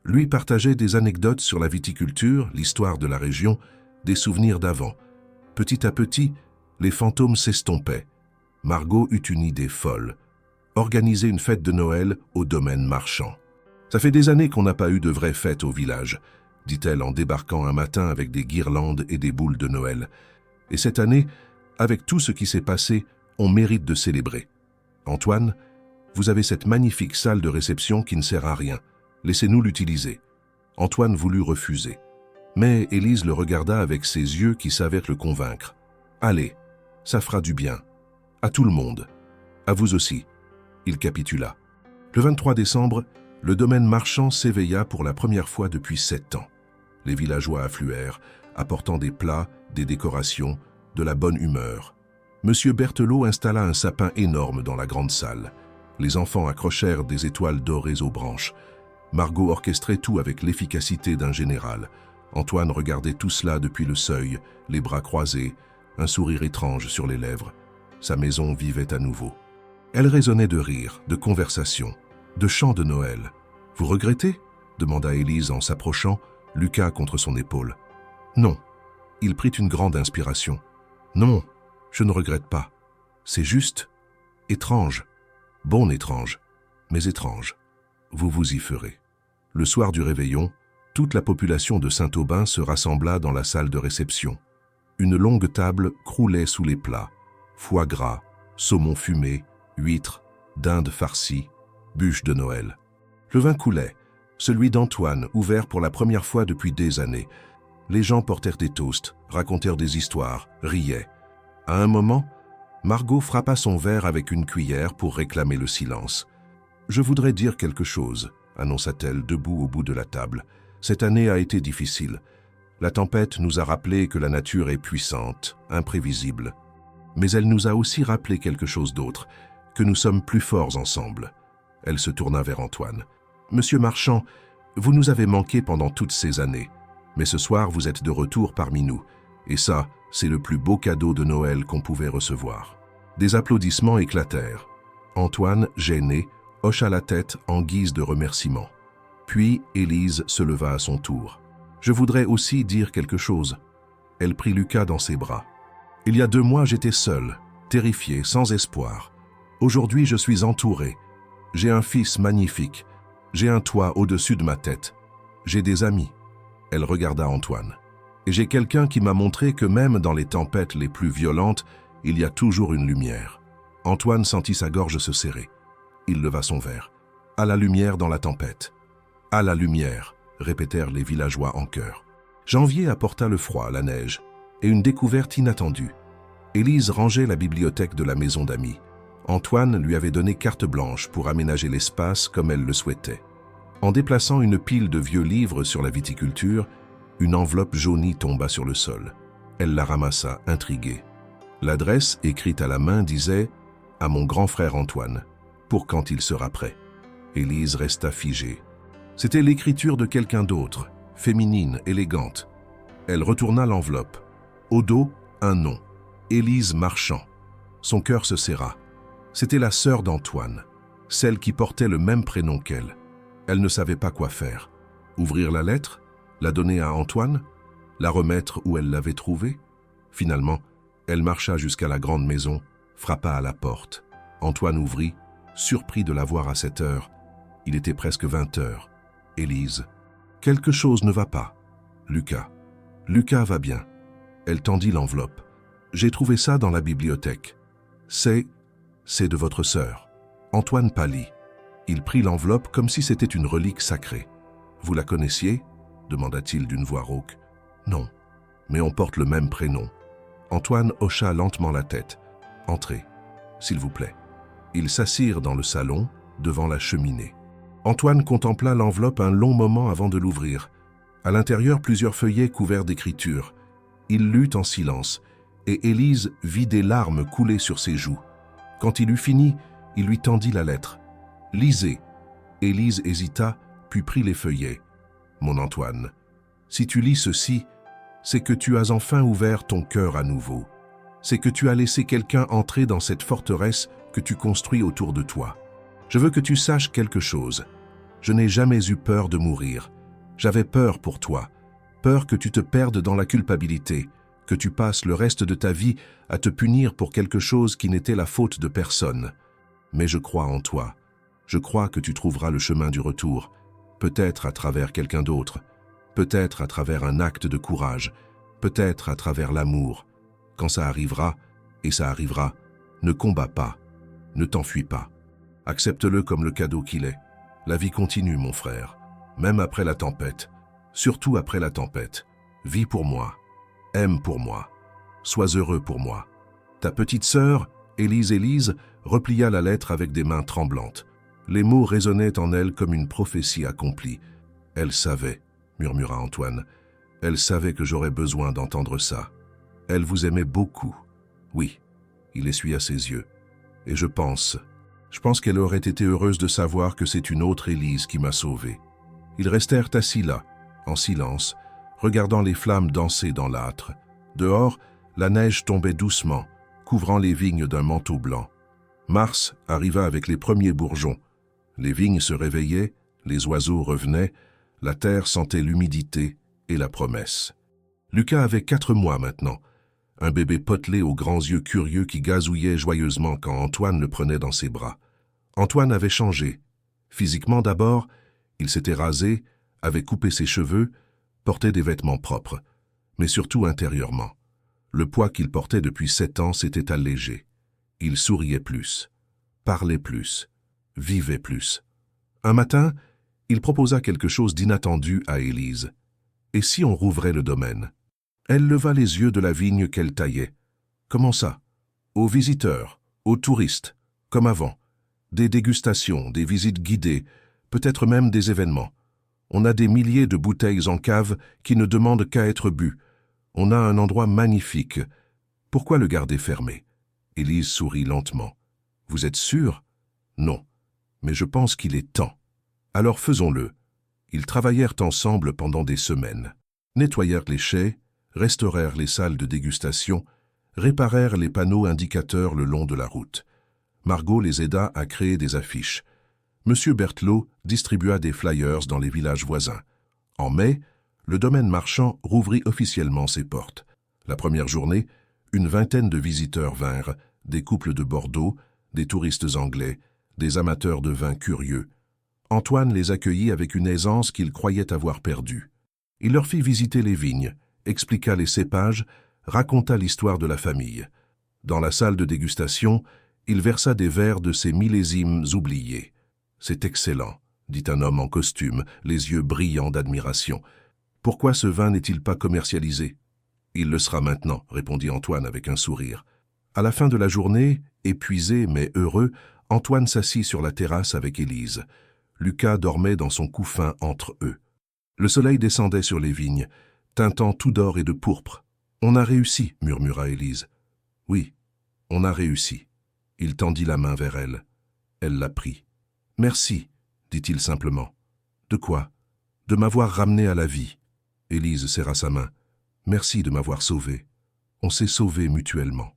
Lui partageait des anecdotes sur la viticulture, l'histoire de la région, des souvenirs d'avant. Petit à petit, les fantômes s'estompaient. Margot eut une idée folle. Organiser une fête de Noël au domaine marchand. « Ça fait des années qu'on n'a pas eu de vraie fête au village, » dit-elle en débarquant un matin avec des guirlandes et des boules de Noël. « Et cette année, avec tout ce qui s'est passé, on mérite de célébrer. Antoine, vous avez cette magnifique salle de réception qui ne sert à rien. Laissez-nous l'utiliser. » Antoine voulut refuser. Mais Élise le regarda avec ses yeux qui savaient le convaincre. « Allez, ça fera du bien. À tout le monde. À vous aussi. » Il capitula. Le 23 décembre, le domaine marchand s'éveilla pour la première fois depuis 7 ans. Les villageois affluèrent, apportant des plats, des décorations, de la bonne humeur. Monsieur Berthelot installa un sapin énorme dans la grande salle. Les enfants accrochèrent des étoiles dorées aux branches. Margot orchestrait tout avec l'efficacité d'un général. Antoine regardait tout cela depuis le seuil, les bras croisés, un sourire étrange sur les lèvres. Sa maison vivait à nouveau. Elle résonnait de rires, de conversations, de chants de Noël. « Vous regrettez ?» demanda Élise en s'approchant, Lucas contre son épaule. « Non. » Il prit une grande inspiration. « Non, je ne regrette pas. C'est juste étrange. Bon étrange, mais étrange. Vous vous y ferez. » Le soir du réveillon, toute la population de Saint-Aubin se rassembla dans la salle de réception. Une longue table croulait sous les plats. Foie gras, saumon fumé, huîtres, dinde farcie, bûches de Noël. Le vin coulait, celui d'Antoine, ouvert pour la première fois depuis des années. Les gens portèrent des toasts, racontèrent des histoires, riaient. À un moment, Margot frappa son verre avec une cuillère pour réclamer le silence. « Je voudrais dire quelque chose », annonça-t-elle debout au bout de la table. « Cette année a été difficile. La tempête nous a rappelé que la nature est puissante, imprévisible. Mais elle nous a aussi rappelé quelque chose d'autre, que nous sommes plus forts ensemble. Elle se tourna vers Antoine. « Monsieur Marchand, vous nous avez manqué pendant toutes ces années, mais ce soir vous êtes de retour parmi nous, et ça, c'est le plus beau cadeau de Noël qu'on pouvait recevoir. » Des applaudissements éclatèrent. Antoine, gêné, hocha la tête en guise de remerciement. Puis Élise se leva à son tour. « Je voudrais aussi dire quelque chose. » Elle prit Lucas dans ses bras. « Il y a 2 mois, j'étais seul, terrifié, sans espoir. Aujourd'hui, je suis entouré. J'ai un fils magnifique. J'ai un toit au-dessus de ma tête. J'ai des amis. » Elle regarda Antoine. « Et j'ai quelqu'un qui m'a montré que même dans les tempêtes les plus violentes, il y a toujours une lumière. » Antoine sentit sa gorge se serrer. Il leva son verre. « À la lumière dans la tempête. »« À la lumière », répétèrent les villageois en chœur. Janvier apporta le froid, la neige, et une découverte inattendue. Élise rangeait la bibliothèque de la maison d'amis. Antoine lui avait donné carte blanche pour aménager l'espace comme elle le souhaitait. En déplaçant une pile de vieux livres sur la viticulture, une enveloppe jaunie tomba sur le sol. Elle la ramassa, intriguée. L'adresse, écrite à la main, disait « À mon grand frère Antoine, pour quand il sera prêt ». Élise resta figée. C'était l'écriture de quelqu'un d'autre, féminine, élégante. Elle retourna l'enveloppe. Au dos, un nom. Élise Marchand. Son cœur se serra. C'était la sœur d'Antoine, celle qui portait le même prénom qu'elle. Elle ne savait pas quoi faire. Ouvrir la lettre? La donner à Antoine? La remettre où elle l'avait trouvée? Finalement, elle marcha jusqu'à la grande maison, frappa à la porte. Antoine ouvrit, surpris de la voir à cette heure. Il était presque 20 heures. Élise. Quelque chose ne va pas. Lucas. Lucas va bien. Elle tendit l'enveloppe. J'ai trouvé ça dans la bibliothèque. C'est de votre sœur. Antoine pâlit. Il prit l'enveloppe comme si c'était une relique sacrée. Vous la connaissiez? Demanda-t-il d'une voix rauque. Non, mais on porte le même prénom. Antoine hocha lentement la tête. Entrez, s'il vous plaît. Ils s'assirent dans le salon, devant la cheminée. Antoine contempla l'enveloppe un long moment avant de l'ouvrir. À l'intérieur, plusieurs feuillets couverts d'écriture. Il lut en silence, et Élise vit des larmes couler sur ses joues. Quand il eut fini, il lui tendit la lettre. « Lisez ». Élise hésita, puis prit les feuillets. « Mon Antoine, si tu lis ceci, c'est que tu as enfin ouvert ton cœur à nouveau. C'est que tu as laissé quelqu'un entrer dans cette forteresse que tu construis autour de toi. Je veux que tu saches quelque chose. Je n'ai jamais eu peur de mourir. J'avais peur pour toi. Peur que tu te perdes dans la culpabilité, que tu passes le reste de ta vie à te punir pour quelque chose qui n'était la faute de personne. Mais je crois en toi. Je crois que tu trouveras le chemin du retour, peut-être à travers quelqu'un d'autre, peut-être à travers un acte de courage, peut-être à travers l'amour. Quand ça arrivera, et ça arrivera, ne combats pas, ne t'enfuis pas. Accepte-le comme le cadeau qu'il est. La vie continue, mon frère, même après la tempête, surtout après la tempête. Vis pour moi, aime pour moi, sois heureux pour moi. Ta petite sœur, Élise, replia la lettre avec des mains tremblantes. Les mots résonnaient en elle comme une prophétie accomplie. Elle savait, murmura Antoine, elle savait que j'aurais besoin d'entendre ça. Elle vous aimait beaucoup. Oui, il essuya ses yeux. Et je pense qu'elle aurait été heureuse de savoir que c'est une autre Élise qui m'a sauvé. Ils restèrent assis là, en silence, regardant les flammes danser dans l'âtre. Dehors, la neige tombait doucement, couvrant les vignes d'un manteau blanc. Mars arriva avec les premiers bourgeons. Les vignes se réveillaient, les oiseaux revenaient, la terre sentait l'humidité et la promesse. Lucas avait 4 mois maintenant, un bébé potelé aux grands yeux curieux qui gazouillait joyeusement quand Antoine le prenait dans ses bras. Antoine avait changé. Physiquement d'abord, il s'était rasé, avait coupé ses cheveux, portait des vêtements propres, mais surtout intérieurement. Le poids qu'il portait depuis 7 ans s'était allégé. Il souriait plus, parlait plus, vivait plus. Un matin, il proposa quelque chose d'inattendu à Élise. Et si on rouvrait le domaine? Elle leva les yeux de la vigne qu'elle taillait. Comment ça? Aux visiteurs, aux touristes, comme avant. Des dégustations, des visites guidées, peut-être même des événements. On a des milliers de bouteilles en cave qui ne demandent qu'à être bues. On a un endroit magnifique. Pourquoi le garder fermé? Élise sourit lentement. Vous êtes sûr? Non, mais je pense qu'il est temps. Alors faisons-le. Ils travaillèrent ensemble pendant des semaines. Nettoyèrent les chais, restaurèrent les salles de dégustation, réparèrent les panneaux indicateurs le long de la route. Margot les aida à créer des affiches. Monsieur Berthelot distribua des flyers dans les villages voisins. En mai, le domaine marchand rouvrit officiellement ses portes. La première journée, une vingtaine de visiteurs vinrent, des couples de Bordeaux, des touristes anglais, des amateurs de vin curieux. Antoine les accueillit avec une aisance qu'il croyait avoir perdue. Il leur fit visiter les vignes, expliqua les cépages, raconta l'histoire de la famille. Dans la salle de dégustation, il versa des verres de ces millésimes oubliés. « C'est excellent », dit un homme en costume, les yeux brillants d'admiration. « Pourquoi ce vin n'est-il pas commercialisé ?»« Il le sera maintenant », répondit Antoine avec un sourire. À la fin de la journée, épuisé mais heureux, Antoine s'assit sur la terrasse avec Élise. Lucas dormait dans son couffin entre eux. Le soleil descendait sur les vignes, teintant tout d'or et de pourpre. « On a réussi », murmura Élise. « Oui, on a réussi. » Il tendit la main vers elle. Elle la prit. « Merci, » dit-il simplement. « De quoi ? De m'avoir ramené à la vie. » Élise serra sa main. « Merci de m'avoir sauvé. On s'est sauvés mutuellement. »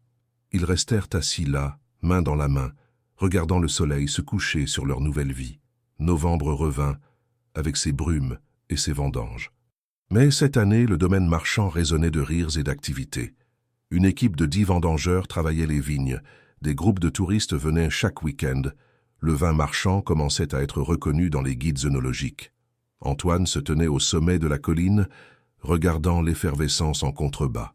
Ils restèrent assis là, main dans la main, regardant le soleil se coucher sur leur nouvelle vie. Novembre revint, avec ses brumes et ses vendanges. Mais cette année, le domaine marchand résonnait de rires et d'activités. Une équipe de 10 vendangeurs travaillait les vignes, des groupes de touristes venaient chaque week-end. Le vin marchand commençait à être reconnu dans les guides œnologiques. Antoine se tenait au sommet de la colline, regardant l'effervescence en contrebas.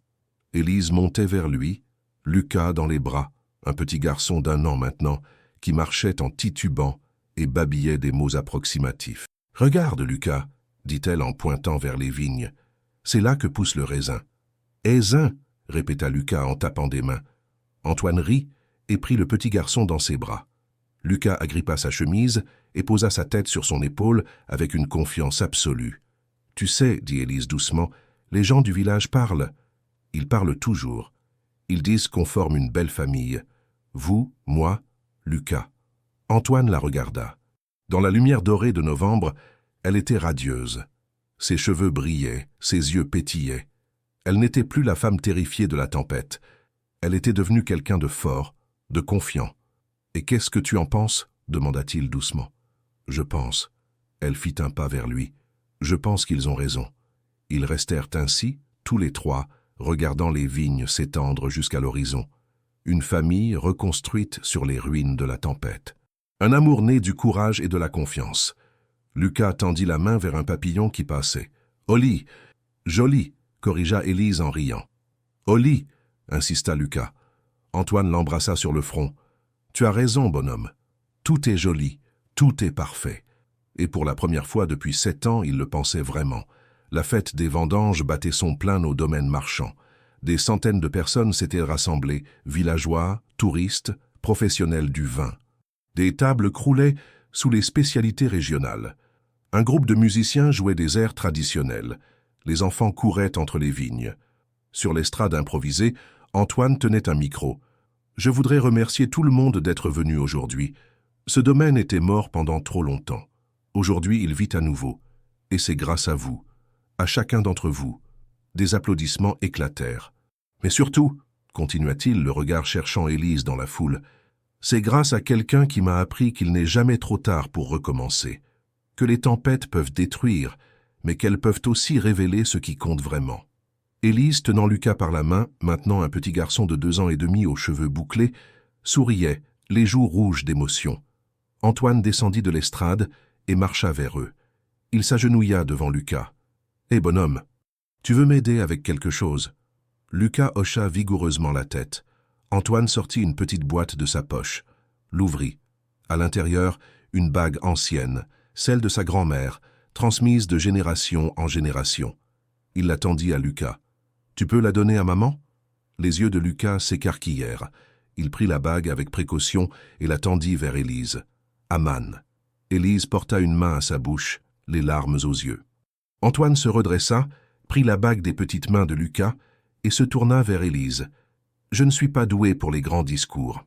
Élise montait vers lui, Lucas dans les bras, un petit garçon d'1 an maintenant, qui marchait en titubant et babillait des mots approximatifs. « Regarde, Lucas !» dit-elle en pointant vers les vignes. « C'est là que pousse le raisin. »« Aisin !» répéta Lucas en tapant des mains. Antoine rit et prit le petit garçon dans ses bras. Lucas agrippa sa chemise et posa sa tête sur son épaule avec une confiance absolue. « Tu sais, dit Élise doucement, les gens du village parlent. Ils parlent toujours. Ils disent qu'on forme une belle famille. Vous, moi, Lucas. » Antoine la regarda. Dans la lumière dorée de novembre, elle était radieuse. Ses cheveux brillaient, ses yeux pétillaient. Elle n'était plus la femme terrifiée de la tempête. Elle était devenue quelqu'un de fort, de confiant. « Et qu'est-ce que tu en penses ?» demanda-t-il doucement. « Je pense. » Elle fit un pas vers lui. « Je pense qu'ils ont raison. » Ils restèrent ainsi, tous les trois, regardant les vignes s'étendre jusqu'à l'horizon. Une famille reconstruite sur les ruines de la tempête. Un amour né du courage et de la confiance. Lucas tendit la main vers un papillon qui passait. « Oli !»« Joli !» corrigea Élise en riant. « Oli !» insista Lucas. Antoine l'embrassa sur le front. « Tu as raison, bonhomme. Tout est joli, tout est parfait. » Et pour la première fois depuis 7 ans, il le pensait vraiment. La fête des vendanges battait son plein au domaine marchand. Des centaines de personnes s'étaient rassemblées, villageois, touristes, professionnels du vin. Des tables croulaient sous les spécialités régionales. Un groupe de musiciens jouait des airs traditionnels. Les enfants couraient entre les vignes. Sur l'estrade improvisée, Antoine tenait un micro. « Je voudrais remercier tout le monde d'être venu aujourd'hui. Ce domaine était mort pendant trop longtemps. Aujourd'hui, il vit à nouveau. Et c'est grâce à vous, à chacun d'entre vous. » Des applaudissements éclatèrent. « Mais surtout, » continua-t-il, le regard cherchant Élise dans la foule, « c'est grâce à quelqu'un qui m'a appris qu'il n'est jamais trop tard pour recommencer. Que les tempêtes peuvent détruire, mais qu'elles peuvent aussi révéler ce qui compte vraiment. » Élise, tenant Lucas par la main, maintenant un petit garçon de 2 ans et demi aux cheveux bouclés, souriait, les joues rouges d'émotion. Antoine descendit de l'estrade et marcha vers eux. Il s'agenouilla devant Lucas. « Hé, bonhomme, tu veux m'aider avec quelque chose ?» Lucas hocha vigoureusement la tête. Antoine sortit une petite boîte de sa poche, l'ouvrit. À l'intérieur, une bague ancienne, celle de sa grand-mère, transmise de génération en génération. Il la tendit à Lucas. « Tu peux la donner à maman ?» Les yeux de Lucas s'écarquillèrent. Il prit la bague avec précaution et la tendit vers Élise. « Aman. » Élise porta une main à sa bouche, les larmes aux yeux. Antoine se redressa, prit la bague des petites mains de Lucas et se tourna vers Élise. « Je ne suis pas doué pour les grands discours.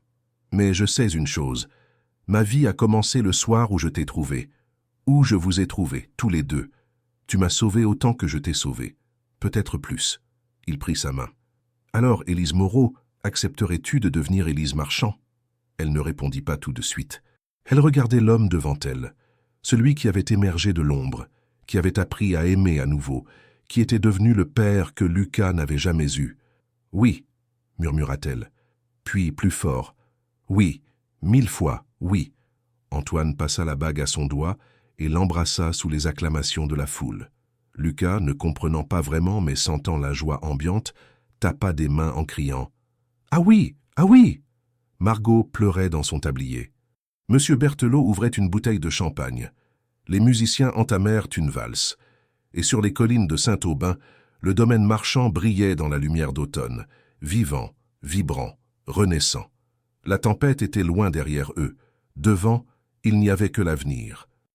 Mais je sais une chose. Ma vie a commencé le soir où je t'ai trouvé. Où je vous ai trouvés, tous les deux. Tu m'as sauvé autant que je t'ai sauvé. Peut-être plus. Il prit sa main. Alors, Élise Moreau, accepterais-tu de devenir Élise Marchand? Elle ne répondit pas tout de suite. Elle regardait l'homme devant elle, celui qui avait émergé de l'ombre, qui avait appris à aimer à nouveau, qui était devenu le père que Lucas n'avait jamais eu. « Oui », murmura-t-elle. Puis, plus fort, « Oui, 1000 fois, oui ». Antoine passa la bague à son doigt et l'embrassa sous les acclamations de la foule. Lucas, ne comprenant pas vraiment mais sentant la joie ambiante, tapa des mains en criant « Ah oui, ah oui !» Margot pleurait dans son tablier. Monsieur Berthelot ouvrait une bouteille de champagne. Les musiciens entamèrent une valse. Et sur les collines de Saint-Aubin, le domaine Marchand brillait dans la lumière d'automne, vivant, vibrant, renaissant. La tempête était loin derrière eux. Devant, il n'y avait que l'avenir.